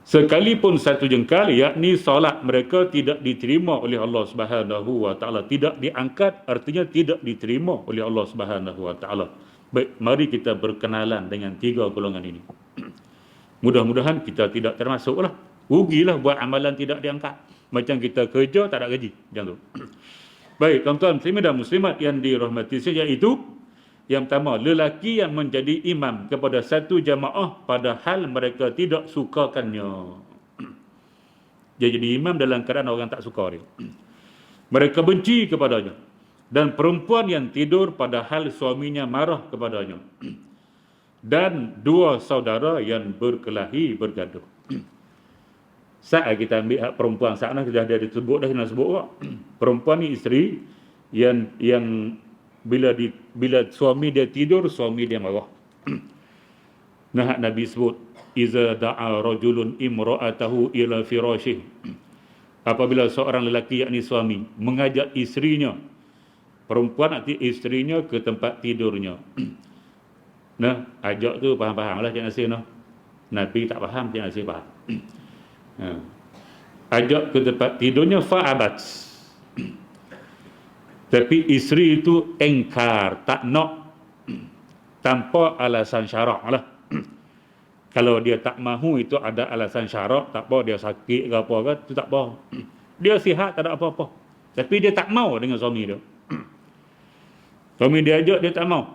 A: Sekalipun 1 jengkal, yakni solat mereka tidak diterima oleh Allah Subhanahu wa taala, tidak diangkat, artinya tidak diterima oleh Allah Subhanahu wa taala. Baik, mari kita berkenalan dengan 3 golongan ini. Mudah-mudahan kita tidak termasuklah. Rugilah buat amalan tidak diangkat. Macam kita kerja tak ada gaji, macam tu. Baik, tuan-tuan muslimin dan muslimat yang dirahmati saya, iaitu yang pertama, lelaki yang menjadi imam kepada satu jamaah padahal mereka tidak sukakannya. Dia jadi imam dalam keadaan orang tak suka dia. Mereka benci kepadanya. Dan perempuan yang tidur padahal suaminya marah kepadanya. Dan 2 saudara yang berkelahi bergaduh. Saat kita ambil hak perempuan, saat ni dah disebut dah, nak sebut perempuan ni isteri yang bila suami dia tidur, suami dia marah. Nah, Nabi sebut, iza da'a rajulun imra'atahu ila firashih. Apabila seorang lelaki, yakni suami, mengajak isterinya, perempuan arti isterinya, ke tempat tidurnya. Nah, ajak tu faham-faham lah Cik Nasir. Nabi tak faham, Cik Nasir faham. Ajak ke tempat tidurnya, fa'abat. Tapi isteri itu engkar, tak nak, tanpa alasan syarak lah. Kalau dia tak mahu, itu ada alasan syarak, tak apa, dia sakit ke apa ke, itu tak apa. Dia sihat, tak ada apa-apa. Tapi dia tak mau dengan suami dia. Suami dia ajak, dia tak mau.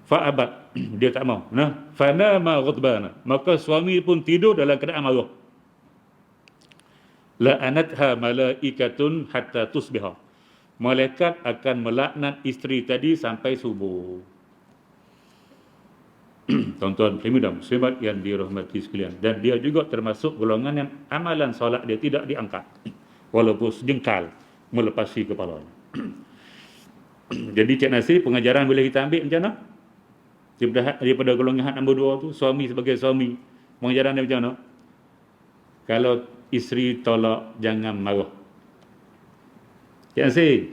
A: Fa'abat, dia tak mau. Nah, fanama ghadbana, maka suami pun tidur dalam keadaan marah. La'anatha malaikatun hatta tusbiha. Malaikat akan melaknat isteri tadi sampai subuh. Tuan-tuan muslimin dan muslimat yang dirahmati sekalian. Dan dia juga termasuk golongan yang amalan solat dia tidak diangkat walaupun sejengkal melepasi kepalanya. Jadi Cik Nasir, pengajaran boleh kita ambil macam mana? Daripada golongan nombor 2 tu, suami sebagai suami, pengajaran dia macam mana? Kalau isteri tolak, jangan marah. Cik Nasir,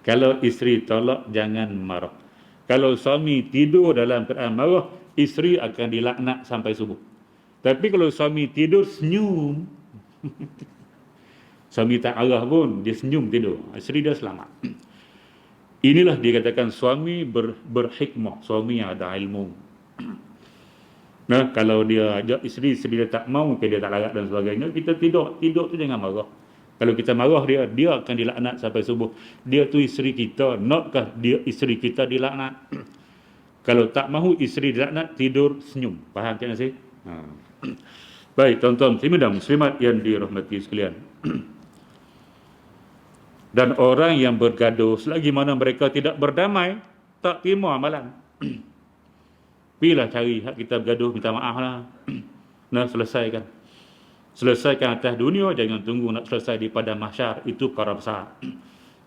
A: kalau isteri tolak, jangan marah. Kalau suami tidur dalam keadaan marah, isteri akan dilaknat sampai subuh. Tapi kalau suami tidur senyum, suami tak arah pun, dia senyum tidur, isteri dia selamat. Inilah dikatakan suami berhikmah, suami yang ada ilmu. Nah, kalau dia ajak isteri dia tak mau, dia tak larat dan sebagainya, kita tidur tu jangan marah. Kalau kita marah dia akan dilaknat sampai subuh. Dia tu isteri kita, nakkah dia isteri kita dilaknat? Kalau tak mahu isteri dilaknat, tidur senyum. Faham Cik Nasir? Baik, tuan-tuan muslimin dan muslimat yang dirahmati sekalian. Dan orang yang bergaduh, selagi mana mereka tidak berdamai, tak terima amalan. Pilah cari hak kita bergaduh, minta maaf lah. Nah, selesaikan atas dunia, jangan tunggu nak selesai di padang mahsyar. Itu perkara besar.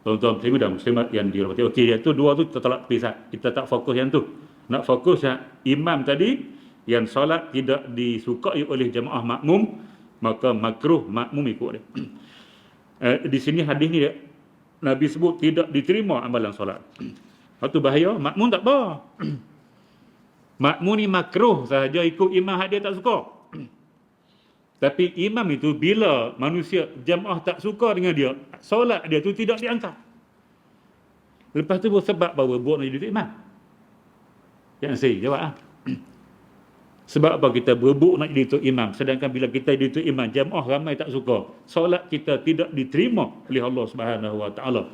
A: Tuan-tuan muslimin dan muslimat yang dirahmati. Okey, yang tu 2 tu kita tolak pisah. Kita tak fokus yang tu. Nak fokus yang imam tadi, yang solat tidak disukai oleh jemaah makmum, maka makruh makmum ikut dia. Di sini hadis ni dia, Nabi sebut tidak diterima amalan solat. Itu bahaya, makmum tak apa. Makmum ni makruh sahaja ikut imam hak dia tak suka. Tapi imam itu bila manusia jamaah tak suka dengan dia, solat dia tu tidak diangkat. Lepas tu sebab bahawa buat nak jadi imam. Yang saya jawab sebab apa kita berebut nak jadi tok imam, sedangkan bila kita jadi tok imam, jamaah ramai tak suka, solat kita tidak diterima oleh Allah Subhanahu wa taala.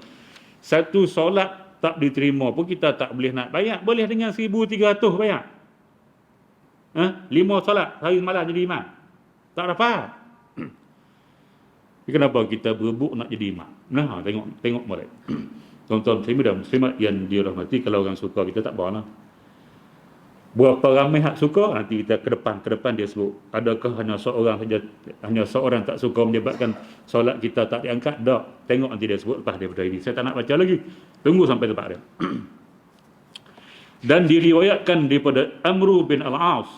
A: Satu solat tak diterima pun kita tak boleh nak bayar, boleh dengan 1,300 bayar. 5 solat hari malam jadi imam. Tak dapat. Kenapa kita berebut nak jadi imam? Nah, tengok molek. Tuan-tuan muslimin dan muslimat yang dirahmati, kalau orang suka kita tak apa lah. Berapa ramai hak suka, nanti kita ke depan dia sebut. Adakah hanya seorang tak suka menyebabkan solat kita tak diangkat? Tak. Tengok nanti dia sebut lepas daripada ini. Saya tak nak baca lagi. Tunggu sampai tempat dia. Dan diriwayatkan daripada Amru bin Al-As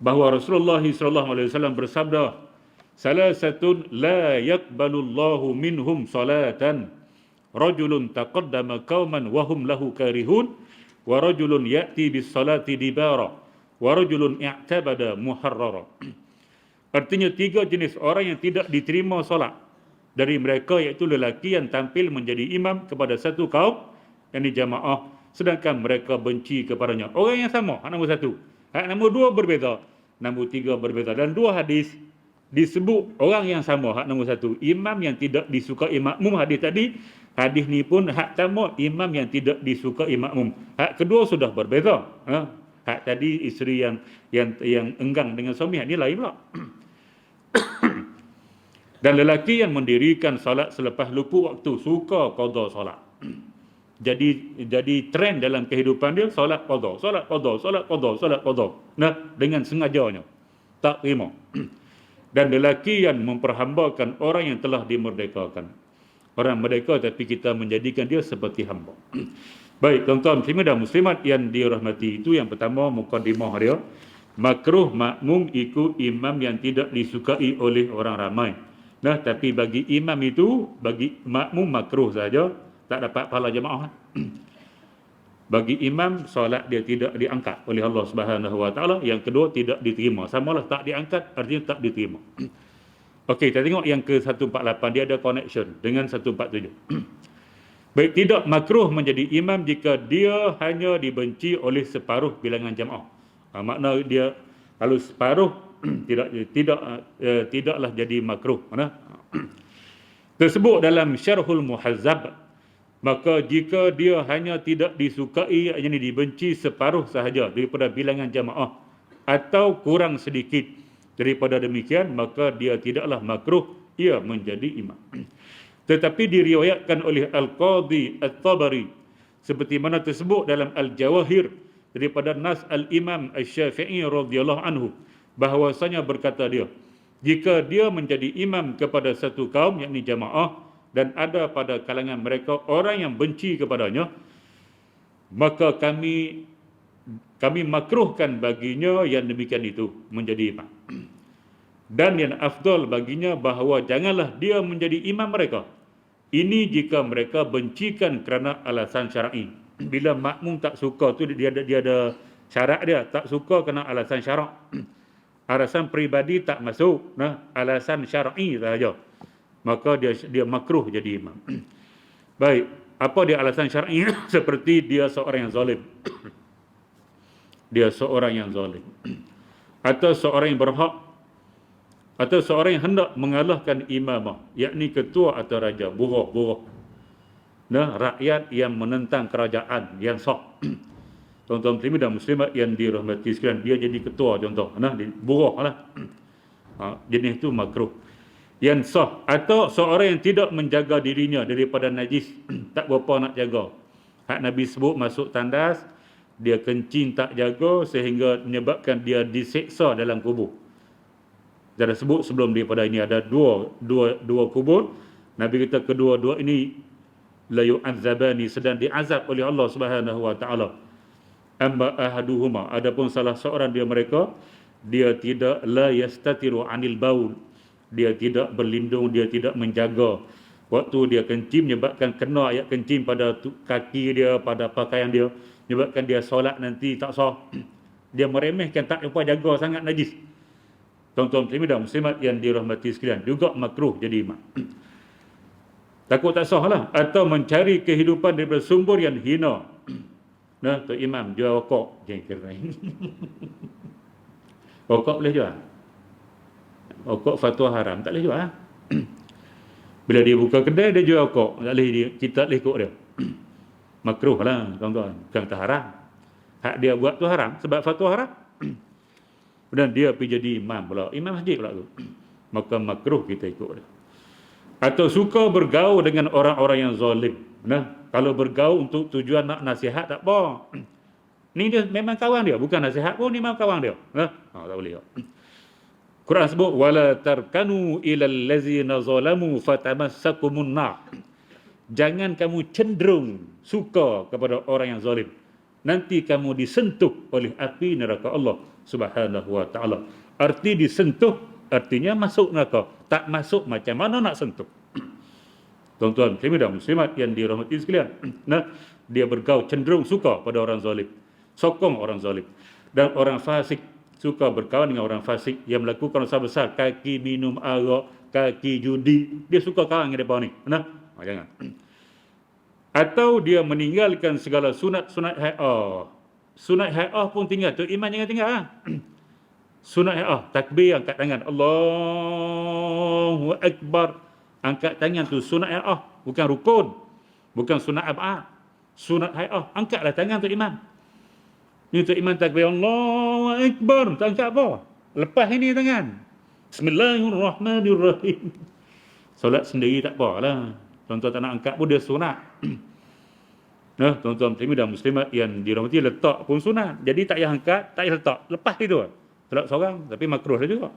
A: bahawa Rasulullah SAW bersabda, "Salasatun la yakbalullahu minhum salatan. Rajulun taqaddama qauman wa hum lahu karihun, wa rajulun ya'ti bis salati dibara, wa rajulun i'tabada muharrara." Artinya 3 jenis orang yang tidak diterima solat dari mereka, iaitu lelaki yang tampil menjadi imam kepada satu kaum yang dijamaah sedangkan mereka benci kepadanya. Orang yang sama, hak nombor 1. Hak nombor 2 berbeza, nombor 3 berbeza. Dan 2 hadis disebut orang yang sama. Hak nombor 1, imam yang tidak disukai makmum. Hadis tadi, hadis ni pun hak sama, imam yang tidak disukai makmum. Hak kedua sudah berbeza. Hak tadi isteri yang enggang dengan suami, hak ni lain pula. Dan lelaki yang mendirikan solat selepas lupa waktu, suka qada solat. Jadi trend dalam kehidupan dia, solat qada, solat qada, solat qada, solat qada. Nah, dengan sengajanya. Tak terima. Dan lelaki yang memperhambakan orang yang telah dimerdekakan. Orang merdeka tapi kita menjadikan dia seperti hamba. Baik, tuan-tuan muslimin dan muslimat yang dirahmati, itu yang pertama mukadimah dia. Makruh makmum ikut imam yang tidak disukai oleh orang ramai. Nah, tapi bagi imam itu, bagi makmum makruh saja, tak dapat pahala jemaah. Bagi imam, solat dia tidak diangkat oleh Allah Subhanahu Wa Taala. Yang kedua, tidak diterima. Samalah tak diangkat, artinya tak diterima. Okey, kita tengok yang ke 148, dia ada connection dengan 147. Baik, tidak makruh menjadi imam jika dia hanya dibenci oleh separuh bilangan jemaah. Makna dia kalau separuh tidaklah jadi makruh. Tersebut dalam Syarhul Muhazzab. Maka jika dia hanya tidak disukai, yakni dibenci separuh sahaja daripada bilangan jamaah atau kurang sedikit daripada demikian, maka dia tidaklah makruh ia menjadi imam. Tetapi diriwayatkan oleh Al-Qadhi At-Tabari seperti mana tersebut dalam Al-Jawahir daripada nas Al-Imam Asy-Syafi'i radhiyallahu anhu, bahwasanya berkata dia, jika dia menjadi imam kepada satu kaum, yakni jamaah, dan ada pada kalangan mereka orang yang benci kepadanya, maka kami makruhkan baginya yang demikian itu menjadi imam. Dan yang afdal baginya bahawa janganlah dia menjadi imam mereka. Ini jika mereka bencikan kerana alasan syar'i. Bila makmum tak suka tu, dia ada syarat dia, tak suka kerana alasan syarak. Alasan peribadi tak masuk, alasan syar'i sahaja, maka dia makruh jadi imam. Baik, apa dia alasan syar'i? Seperti dia seorang yang zalim. Dia seorang yang zalim. Atau seorang yang berhak, atau seorang yang hendak mengalahkan imamah, yakni ketua atau raja, buruh. Rakyat yang menentang kerajaan yang sah. Tuan-tuan muslimin dan muslimat yang dirahmati sekalian, dia jadi ketua contoh, buruh lah. Jenis itu makruh. Yang sah, atau seorang yang tidak menjaga dirinya daripada najis, tak berapa nak jaga. Hak Nabi sebut masuk tandas, dia kencing tak jaga sehingga menyebabkan dia diseksa dalam kubur. Saya sebut sebelum daripada ini ada dua kubur. Nabi kata kedua-dua ini la yu'adzabani, sedang diazab oleh Allah Subhanahu Wa Taala. Amma ahaduhuma, adapun salah seorang dia mereka, dia tidak la yastatiru anil baul, dia tidak berlindung, dia tidak menjaga waktu dia kencing, menyebabkan kena ayat kencing pada kaki dia, pada pakaian dia, menyebabkan dia solat nanti tak sah. Dia meremehkan, tak lupa jaga sangat najis. Tuan-tuan muslimin dan muslimat yang dirahmati sekalian, juga makruh jadi imam. Takut tak sah lah. Atau mencari kehidupan daripada sumber yang hina. Tu imam jual rokok, rokok boleh jual? Rokok fatwa haram, tak boleh jual. Bila dia buka kedai, dia jual rokok, tak boleh, kita tak boleh ikut dia. Makruh lah tuan-tuan, bukan tak haram. Hak dia buat tu haram sebab fatwa haram. Dan dia pergi jadi imam pula, imam masjid pula tu. Maka makruh kita ikut dia. atau suka bergaul dengan orang-orang yang zalim. Kalau bergaul untuk tujuan nak nasihat tak apa. Ni dia memang kawan dia, bukan nasihat pun, ni memang kawan dia. Tak boleh. Quran sebut wala tarkanu ilal ladzina zalamu fatamassakumun nar. Jangan kamu cenderung suka kepada orang yang zalim. Nanti kamu disentuh oleh api neraka Allah Subhanahu wa taala. Arti disentuh artinya masuk neraka. Tak masuk macam mana nak sentuh? Tuan-tuan, muslimin dan muslimat yang dirahmati sekalian. Dia bergaul cenderung suka pada orang zalim. Sokong orang zalim. Dan orang fasik suka berkawan dengan orang fasik yang melakukan dosa besar, kaki minum arak, kaki judi, dia suka kawan dengan depa ni. Jangan. Atau dia meninggalkan segala sunat-sunat hai'ah. Sunat hai'ah pun tinggal, tu iman jangan tinggal. Sunat hai'ah, takbir, angkat tangan, Allahu Akbar. Angkat tangan tu sunat hai'ah, bukan rukun, bukan sunat ab'ad. Sunat hai'ah, angkatlah tangan tu imam. Ni tu imam takbir Allahu Akbar, tak angkat apa. Lepas ini tangan. Bismillahirrahmanirrahim. Solat sendiri tak apalah. Tuan-tuan tak nak angkat pun dia sunat. Tuan-tuan muslimin dan muslimat yang dirahmati, letak pun sunat. Jadi tak payah angkat, tak payah letak. Lepas itu. Solat seorang, tapi makruh dah juga.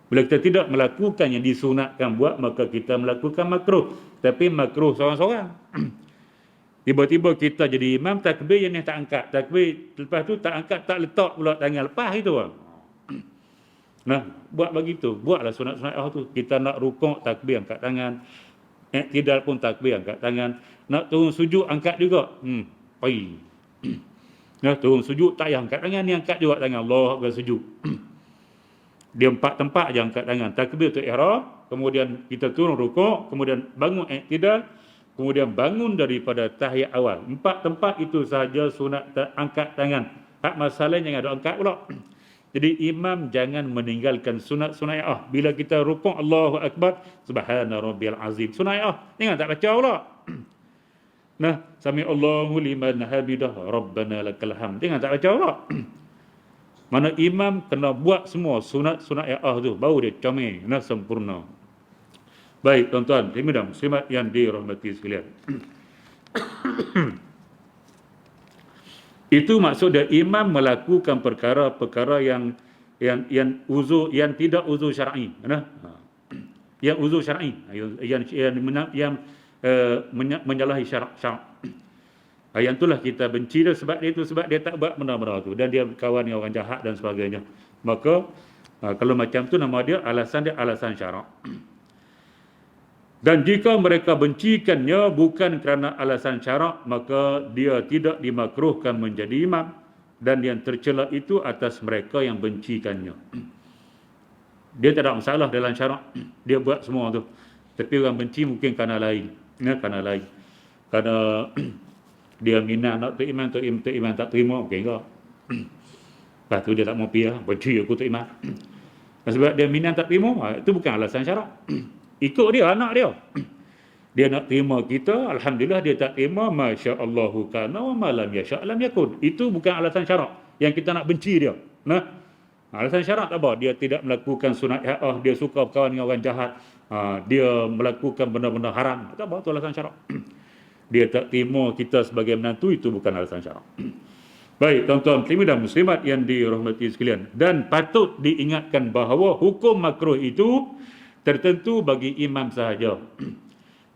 A: Bila kita tidak melakukan yang disunatkan buat, maka kita melakukan makruh. Tapi makruh seorang-seorang. Tiba-tiba kita jadi imam, takbir yang ni tak angkat. Takbir, lepas tu tak angkat, tak letak pula tangan. Lepas itu. Buat begitu. Buatlah sunat-sunat tu. Kita nak rukuk, takbir, angkat tangan. Iktidal pun takbir, angkat tangan. Nak turun sujud, angkat juga. Turun sujud, tak payah angkat tangan. Ni angkat juga tangan. Allah Akbar sujud. Dia 4 tempat je angkat tangan. Takbir tu ihram, kemudian kita turun rukuk, kemudian bangun iktidal, kemudian bangun daripada tahiyat awal. 4 tempat itu sahaja sunat angkat tangan. Hak masalah jangan ada angkat pula. Jadi imam jangan meninggalkan sunat-sunat. Bila kita rukuk Allahu Akbar, subhana rabbiyal azim. Sunat jangan tak baca pula. Sami Allahu liman hamidah, rabbana lakal hamd. Jangan tak baca pula. Mana imam kena buat semua sunat-sunat tu, baru dia comel, sempurna. Baik, tuan-tuan, muslimin dan muslimat yang dirahmati sekalian. Itu maksud dia imam melakukan perkara-perkara yang tidak uzur syar'i. Yang uzur syar'i, yang menyalahi syarak. Yang itulah kita benci dia sebab dia tak buat benda-benda tu dan dia kawan dengan orang jahat dan sebagainya. Maka kalau macam tu nama dia alasan syarak. Dan jika mereka bencikannya bukan kerana alasan syarak, maka dia tidak dimakruhkan menjadi imam, dan yang tercela itu atas mereka yang bencikannya. Dia tak ada masalah dalam syarak, dia buat semua tu. Tapi orang benci mungkin kerana lain. Kerana dia minat nak tu imam tak terima, okey ke? Lepas tu dia tak mau pergi, benci aku tu imam. Sebab dia minat tak terima, itu bukan alasan syarak. Ikut dia, anak dia. Dia nak terima kita, alhamdulillah. Dia tak terima, masya-Allahu kana wa ma lam yasha' lam yakun. Itu bukan alasan syarak yang kita nak benci dia. Alasan syarak tak apa? Dia tidak melakukan sunat hai'ah, dia suka berkawan dengan orang jahat, dia melakukan benda-benda haram. Tak apa, itu alasan syarak. Dia tak terima kita sebagai menantu, itu bukan alasan syarak. Baik, tuan-tuan muslimin dan muslimat yang dirahmati sekalian. Dan patut diingatkan bahawa hukum makruh itu tertentu bagi imam sahaja.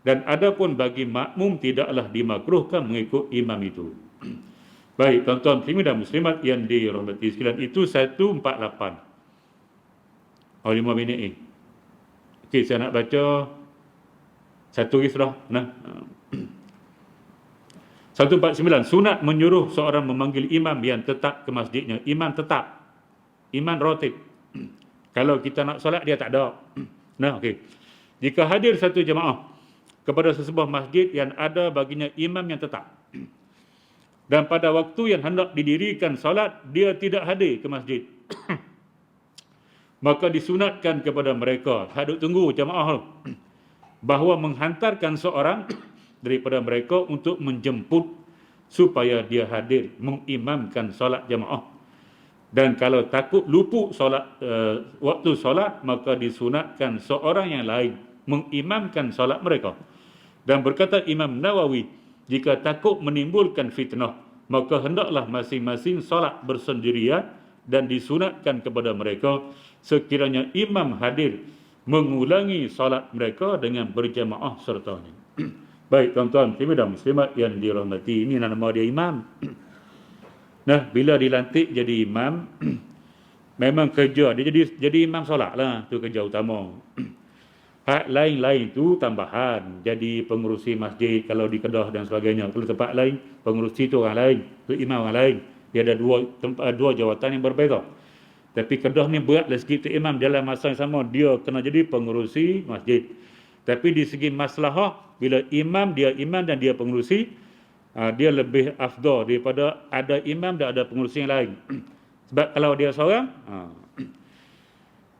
A: Dan adapun bagi makmum tidaklah dimakruhkan mengikut imam itu. Baik, tuan-tuan muslimin dan muslimat yang dirahmati sekalian, itu 148. 5 minit ni. Okey, saya nak baca satu lagi sudah. 149. Sunat menyuruh seorang memanggil imam yang tetap ke masjidnya. Imam tetap. Imam rotib. Kalau kita nak solat, dia tak ada. Okey. Jika hadir satu jemaah kepada sesebuah masjid yang ada baginya imam yang tetap, dan pada waktu yang hendak didirikan solat, dia tidak hadir ke masjid, maka disunatkan kepada mereka, hadut tunggu jemaah, bahawa menghantarkan seorang daripada mereka untuk menjemput supaya dia hadir mengimamkan solat jemaah. Dan kalau takut luput solat waktu solat, maka disunatkan seorang yang lain mengimamkan solat mereka. Dan berkata Imam Nawawi, jika takut menimbulkan fitnah, maka hendaklah masing-masing solat bersendirian dan disunatkan kepada mereka sekiranya imam hadir mengulangi solat mereka dengan berjamaah sertanya. Baik tuan-tuan, muslimin dan muslimat yang dirahmati, ini nama dia imam. Nah, bila dilantik jadi imam, memang kerja dia jadi imam solat lah, tu kerja utama. Hak lain-lain tu tambahan, jadi pengurusi masjid kalau di Kedah dan sebagainya. Kalau tempat lain, pengurusi tu orang lain, tu imam orang lain. Dia ada dua jawatan yang berbeza. Tapi Kedah ni berat dari segi tu imam, dalam masa yang sama dia kena jadi pengurusi masjid. Tapi di segi maslahah, bila imam dan dia pengurusi, dia lebih afdal daripada ada imam dan ada pengurusi yang lain. Sebab kalau dia seorang,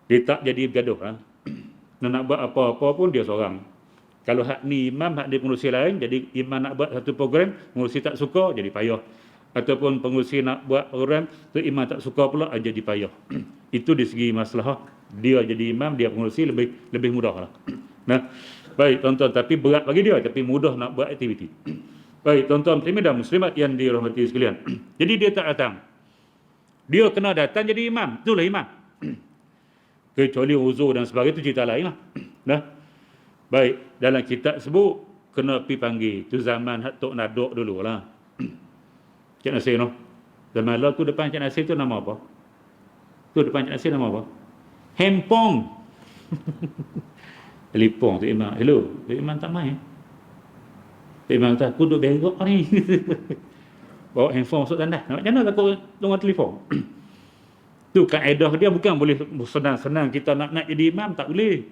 A: dia tak jadi bergaduh. Nak buat apa-apa pun dia seorang. Kalau hak ni imam, hak dia pengurusi lain, jadi imam nak buat satu program, pengurusi tak suka, jadi payah. Ataupun pengurusi nak buat program, tu imam tak suka pula, jadi payah. Itu di segi maslahah, dia jadi imam, dia pengurusi lebih mudah lah. Nah, baik tuan-tuan, tapi berat bagi dia, tapi mudah nak buat aktiviti. Baik tuan-tuan, muslimin dan muslimat yang dirahmati sekalian. Jadi dia tak datang. Dia kena datang jadi imam, itulah imam. Kecuali uzur dan sebagainya, itu cerita lain lah. Nah, baik, dalam kitab sebut, kena pergi panggil. Itu zaman Tok Nadok dulu lah. Cik Nasir no. Zaman lah tu depan Cik Nasir tu nama apa? Tu depan Cik Nasir nama apa? Hempong. Telefon tu imam. Hello, tu imam tak main. Tu imam kata, aku duduk berak ni. Bawa handphone masuk tandas. Macam mana takut dengan telefon? Tu kaedah dia, bukan boleh senang-senang kita nak jadi imam, tak boleh.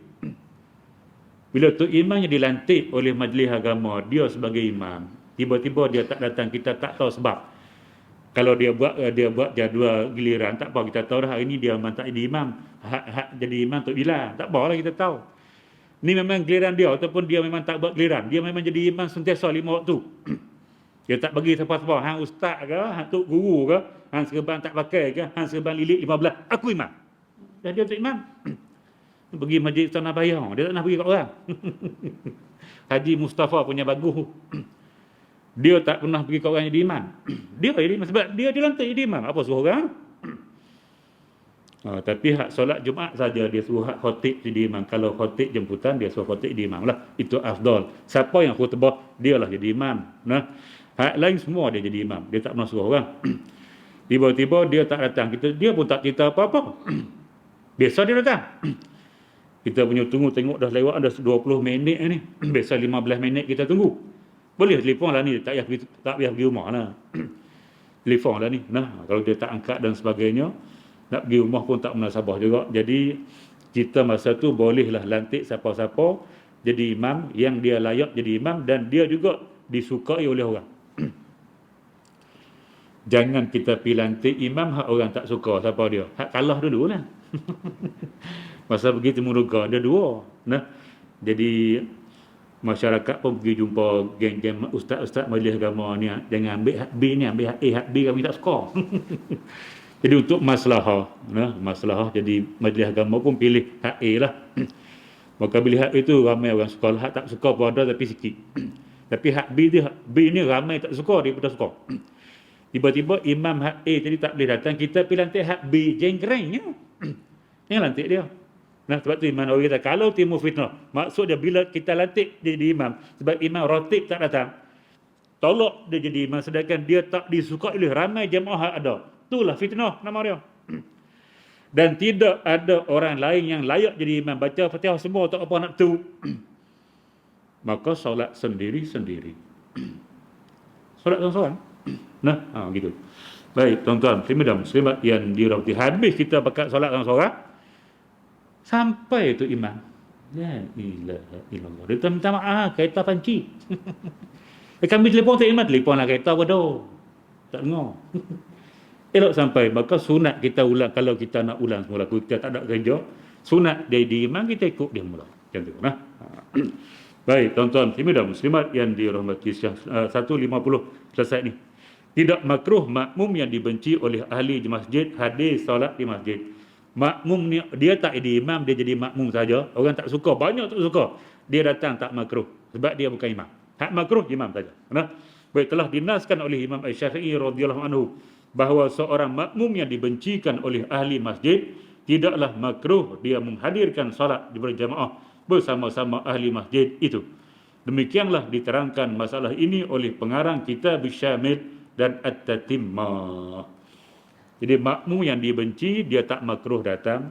A: Bila tu imam yang dilantik oleh majlis agama, dia sebagai imam, tiba-tiba dia tak datang, kita tak tahu sebab. Kalau dia buat jadual giliran, tak apa, kita tahu dah hari ni dia memang tak jadi imam. Hak jadi imam tu bila, tak apa lah kita tahu. Ni memang giliran dia, ataupun dia memang tak buat giliran, dia memang jadi imam sentiasa 5 waktu. Dia tak bagi siapa-siapa, hang ustaz ke, hang tok guru ke, hang serban tak pakai ke, hang serban lilit 15, aku imam. Dah dia tu imam. Pergi masjid Tanah Bayar, dia tak nak pergi kat orang. Haji Mustafa punya bagus. Dia tak pernah pergi kat orang jadi imam. Dia jadi imam sebab dia dilantik jadi imam. Apa suruh orang? Tapi hak solat Jumaat saja dia suruh hak khatib jadi imam. Kalau khatib jemputan, dia suruh khatib jadi imam lah. Itu afdal. Siapa yang khutbah, dia lah jadi imam. Nah, hak lain semua dia jadi imam. Dia tak pernah suruh orang. Tiba-tiba dia tak datang. Dia pun tak cerita apa-apa. Biasa dia datang. Kita punya tunggu tengok dah lewat dah 20 minit ni. Biasa 15 minit kita tunggu. Boleh telefon lah ni. Tak payah pergi rumah lah. Telefon lah ni. Nah, kalau dia tak angkat dan sebagainya, nak pergi rumah pun tak munasabah juga. Jadi kita masa tu bolehlah lantik siapa-siapa jadi imam yang dia layak jadi imam dan dia juga disukai oleh orang. Jangan kita pergi lantik imam hak orang tak suka, siapa dia? Hak kalah dululah. Masa pergi Timur Duga ada dua. Nah, jadi masyarakat pun pergi jumpa geng-geng ustaz-ustaz majlis agama ni, jangan ambil hak B ni, ambil hak A, hak B kami tak suka. Jadi untuk maslahah, maslahah, jadi majlis agama pun pilih hak A lah. Maka pilih hak A itu ramai orang suka, hak tak suka pun ada tapi sikit. Tapi hak B ni ramai tak suka, dia pun suka. Tiba-tiba imam hak A tadi tak boleh datang, kita pilih lantik hak B, jengkerengnya. Yang lantik dia. Nah, sebab tu Imam Nawawi kata, kalau timbul fitnah, maksud dia bila kita lantik dia jadi imam, sebab imam ratib tak datang, tolak dia jadi imam, sedangkan dia tak disukai oleh ramai jemaah ada. Itulah fitnah nama dia. Dan tidak ada orang lain yang layak jadi imam, baca Fatihah semua tak apa nak tu. Maka solat sendiri-sendiri. Solat seorang-seorang. Nah, gitu. Baik, tuan-tuan, muslimin dan muslimat yang dirahmati, habis kita pakai solat seorang-seorang, sampai tu imam. La ilaha illallah. Dia minta maaf, kereta panci. Kami telefon tak imam, telefon lah kereta bodoh. Tak dengar. Elok sampai, maka sunat kita ulang. Kalau kita nak ulang semula, kita tak ada kerja, sunat dia di imam, kita ikut dia mula. Macam tu. Baik, tuan-tuan, muslimin dan muslimat yang dirahmati, 150 selesai ni. Tidak makruh makmum yang dibenci oleh ahli di masjid hadir solat di masjid. Makmum ni dia tak jadi imam, dia jadi makmum saja. Orang tak suka, banyak tak suka. Dia datang tak makruh sebab dia bukan imam. Hak makruh imam saja. Nah, baik, telah dinaskan oleh Imam Asy-Syafi'i radhiyallahu anhu bahawa seorang makmum yang dibencikan oleh ahli masjid tidaklah makruh dia menghadirkan solat berjamaah bersama-sama ahli masjid itu. Demikianlah diterangkan masalah ini oleh pengarang kitab Syamil dan At-Tatimmah. Jadi makmum yang dibenci dia tak makruh datang.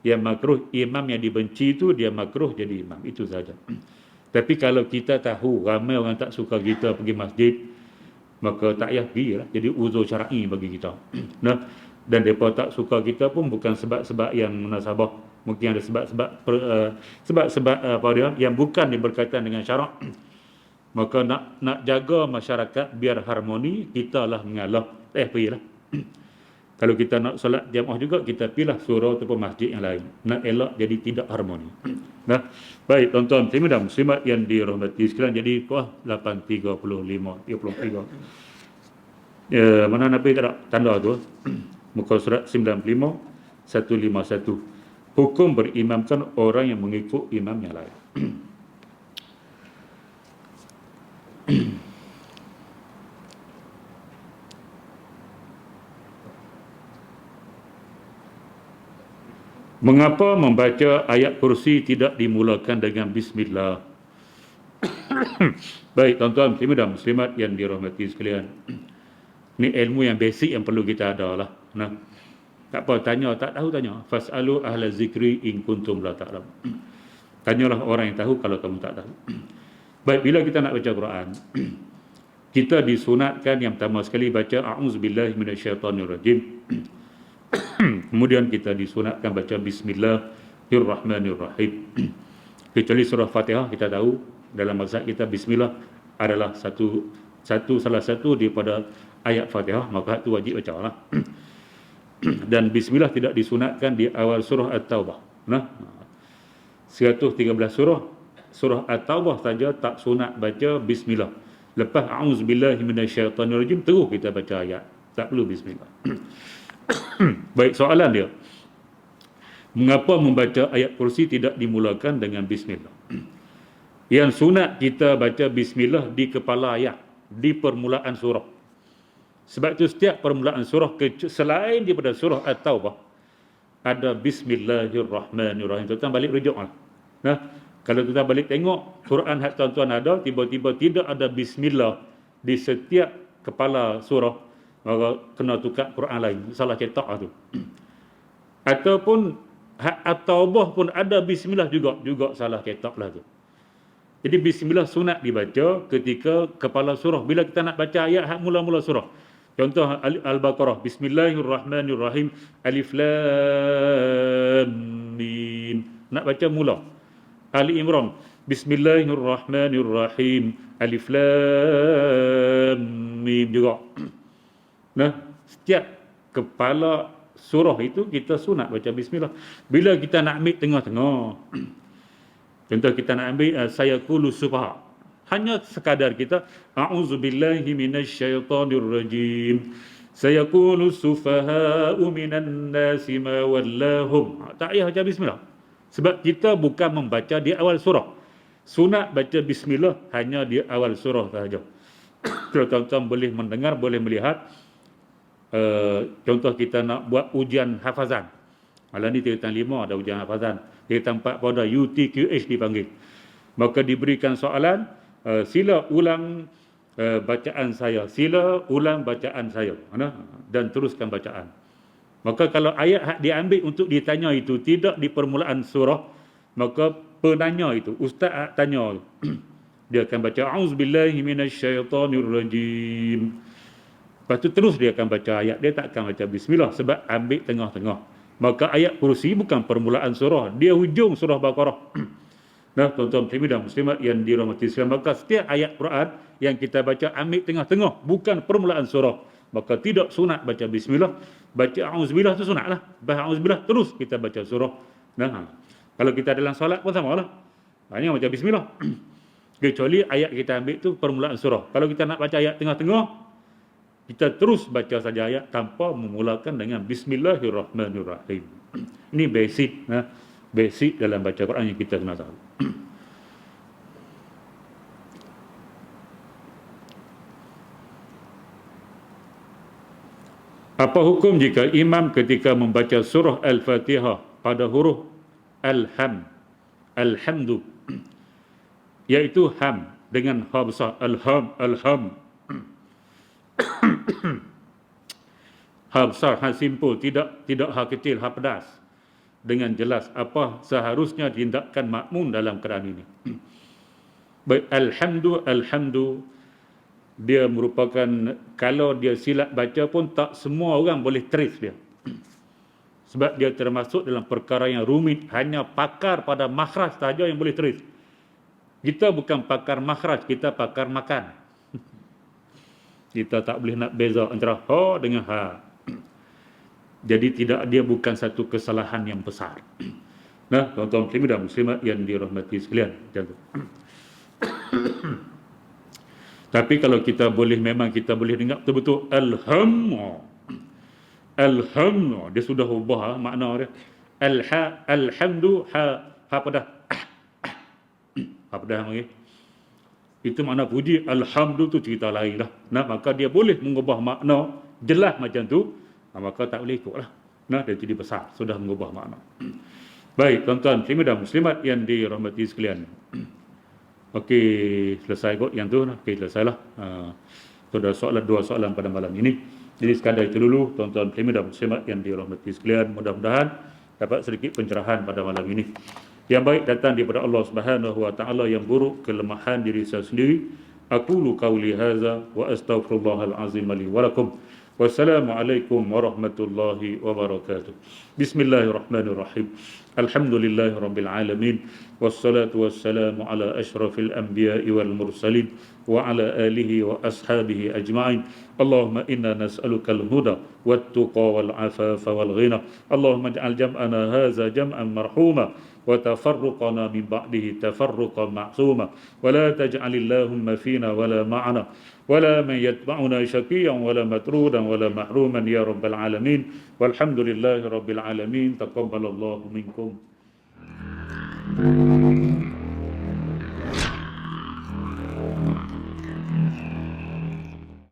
A: Yang makruh imam yang dibenci itu dia makruh jadi imam. Itu saja. Tapi kalau kita tahu ramai orang tak suka kita pergi masjid, maka tak payah pergi lah. Jadi uzur syar'i bagi kita. Nah, dan mereka tak suka kita pun bukan sebab-sebab yang munasabah. Mungkin ada sebab-sebab apa dia yang bukan berkaitan dengan syarak. Maka nak jaga masyarakat biar harmoni, kita lah mengalah. Pergilah. Kalau kita nak solat jamaah juga, kita pilih surau ataupun masjid yang lain. Nak elak jadi tidak harmoni. Nah, baik tuan-tuan muslimin dan muslimat yang dirahmati sekalian. Jadi 8:35, 33. Mana Nabi tak ada tanda tu? Muka surat 95, 151. Hukum berimamkan orang yang mengikut imam yang lain. Mengapa membaca ayat kursi tidak dimulakan dengan bismillah? Baik tuan-tuan muslimin dan muslimat yang dirahmati sekalian. Ni ilmu yang basic yang perlu kita ada lah. Nah, tak apa, tanya, tak tahu tanya. Fas'alu ahla zikri in kuntum la ta'lam. Tanyalah orang yang tahu kalau kamu tak tahu. Baik, bila kita nak baca Quran, kita disunatkan yang pertama sekali baca a'udzubillahi minasyaitonirrajim. Kemudian kita disunatkan baca bismillahirrahmanirrahim. Kecuali surah Fatihah, kita tahu dalam mazhab kita bismillah adalah salah satu daripada ayat Fatihah, maka itu wajib baca lah. Dan bismillah tidak disunatkan di awal surah At-Taubah. Nah, 113 surah At-Taubah saja tak sunat baca bismillah. Lepas a'udzubillahi minasyaitonirrajim terus kita baca ayat, tak perlu bismillah. Baik, soalan dia, mengapa membaca ayat kursi tidak dimulakan dengan bismillah? Yang sunat kita baca bismillah di kepala ayat, di permulaan surah. Sebab itu setiap permulaan surah selain daripada surah At-Taubah ada bismillahirrahmanirrahim. Tuan-tuan balik rujuk lah. Nah, kalau tuan balik tengok Quran hak tuan-tuan ada, tiba-tiba tidak ada bismillah di setiap kepala surah, maka kena tukar Quran lain, salah cetak lah tu. Ataupun At-Taubah pun ada bismillah juga salah cetak lah tu. Jadi bismillah sunat dibaca ketika kepala surah. Bila kita nak baca ayat hak mula-mula surah, contoh Al-Baqarah, bismillahirrahmanirrahim, alif lam mim, nak baca mula. Ali Imran, bismillahirrahmanirrahim, alif lam mim juga. Nah, setiap kepala surah itu kita sunat baca bismillah. Bila kita nak ambil tengah-tengah, contoh kita nak ambil sayaqulu sufaha, hanya sekadar kita a'udzubillahi minasyaitonirrajim, sayaqulu sufaha'u minan nasi ma wallahum. Tak payah baca bismillah. Sebab kita bukan membaca di awal surah. Sunat baca bismillah hanya di awal surah sahaja. Kalau tuan-tuan boleh mendengar, boleh melihat, contoh kita nak buat ujian hafazan. Malam ni tingkatan 5 ada ujian hafazan. Tingkatan 4 pada UTQH dipanggil. Maka diberikan soalan, sila ulang bacaan saya, sila ulang bacaan saya, dan teruskan bacaan. Maka kalau ayat hak diambil untuk ditanya itu tidak di permulaan surah, maka penanya itu, ustaz hak tanya, dia akan baca a'udzubillahi minasyaitonirrajim. Lepas tu terus dia akan baca ayat, dia tak akan baca bismillah sebab ambil tengah-tengah. Maka ayat kursi bukan permulaan surah, dia hujung surah Baqarah. Nah, tuan-tuan muslimin dan muslimat yang dirahmati sekalian, maka setiap ayat Quran yang kita baca ambil tengah-tengah, bukan permulaan surah. Maka tidak sunat baca bismillah. Baca a'udzubillah tu sunat lah. Baca a'udzubillah terus kita baca surah. Nah, kalau kita dalam solat pun sama lah, hanya baca bismillah. Kecuali ayat kita ambil tu permulaan surah. Kalau kita nak baca ayat tengah-tengah, kita terus baca saja ayat tanpa memulakan dengan Bismillahirrahmanirrahim. Ini basic, basic dalam baca Quran yang kita kena tahu. Apa hukum jika imam ketika membaca surah Al-Fatihah pada huruf alhamdu, iaitu ham dengan ha besar, alham, ha besar, ha simpul, tidak ha kecil, ha pedas, dengan jelas apa seharusnya tindakan makmum dalam keadaan ini. Baik, alhamdu dia merupakan, kalau dia silap baca pun tak semua orang boleh trace dia. Sebab dia termasuk dalam perkara yang rumit, hanya pakar pada makhraj sahaja yang boleh trace. Kita bukan pakar makhraj, kita pakar makan. Kita tak boleh nak beza antara ha dengan ha. Jadi dia bukan satu kesalahan yang besar. Nah, tuan-tuan muslimin dan muslimat yang dirahmati sekalian, macam tu. Tapi kalau kita boleh, memang kita boleh dengar betul-betul alhamdu, dia sudah ubah makna dia. Alhamdu, ha pedah, ha pedah lagi. Itu makna puji. Alhamdu tu cerita lain lah. Nah, maka dia boleh mengubah makna jelas macam tu, maka tak boleh ikutlah. Nah, dia jadi besar, sudah mengubah makna. Baik, tuan-tuan muslimin dan muslimat yang dirahmati sekalian. Okey, selesai kot yang tu. Okey, selesailah. Sudah dua soalan pada malam ini. Jadi sekadar itu dulu, tuan-tuan muslimin dan muslimat yang dirahmati sekalian. Mudah-mudahan dapat sedikit pencerahan pada malam ini. Yang baik datang daripada Allah Subhanahu wa taala, yang buruk kelemahan diri saya sendiri. Aqulu qauli hadza wa astaghfirullahal azim li wa lakum. Wassalamualaikum warahmatullahi wabarakatuh. Bismillahirrahmanirrahim. Alhamdulillahi rabbil alamin. Wassalatu wassalamu ala ashrafil anbiya'i wal mursalin wa ala alihi wa ashabihi ajma'in. Allahumma inna nas'aluka al-huda wat-tuqa wal-afafa wal-ghina. Allahumma ij'al jam'ana hadza jam'an marhuma wa tafarruqana min ba'dihi tafarruqan ma'suma wa la taj'al Allahumma fina wa la ma'ana ولا من يتبعنا شقيا ولا مطرودا ولا محروما يا رب العالمين والحمد لله رب العالمين تقبل الله منكم.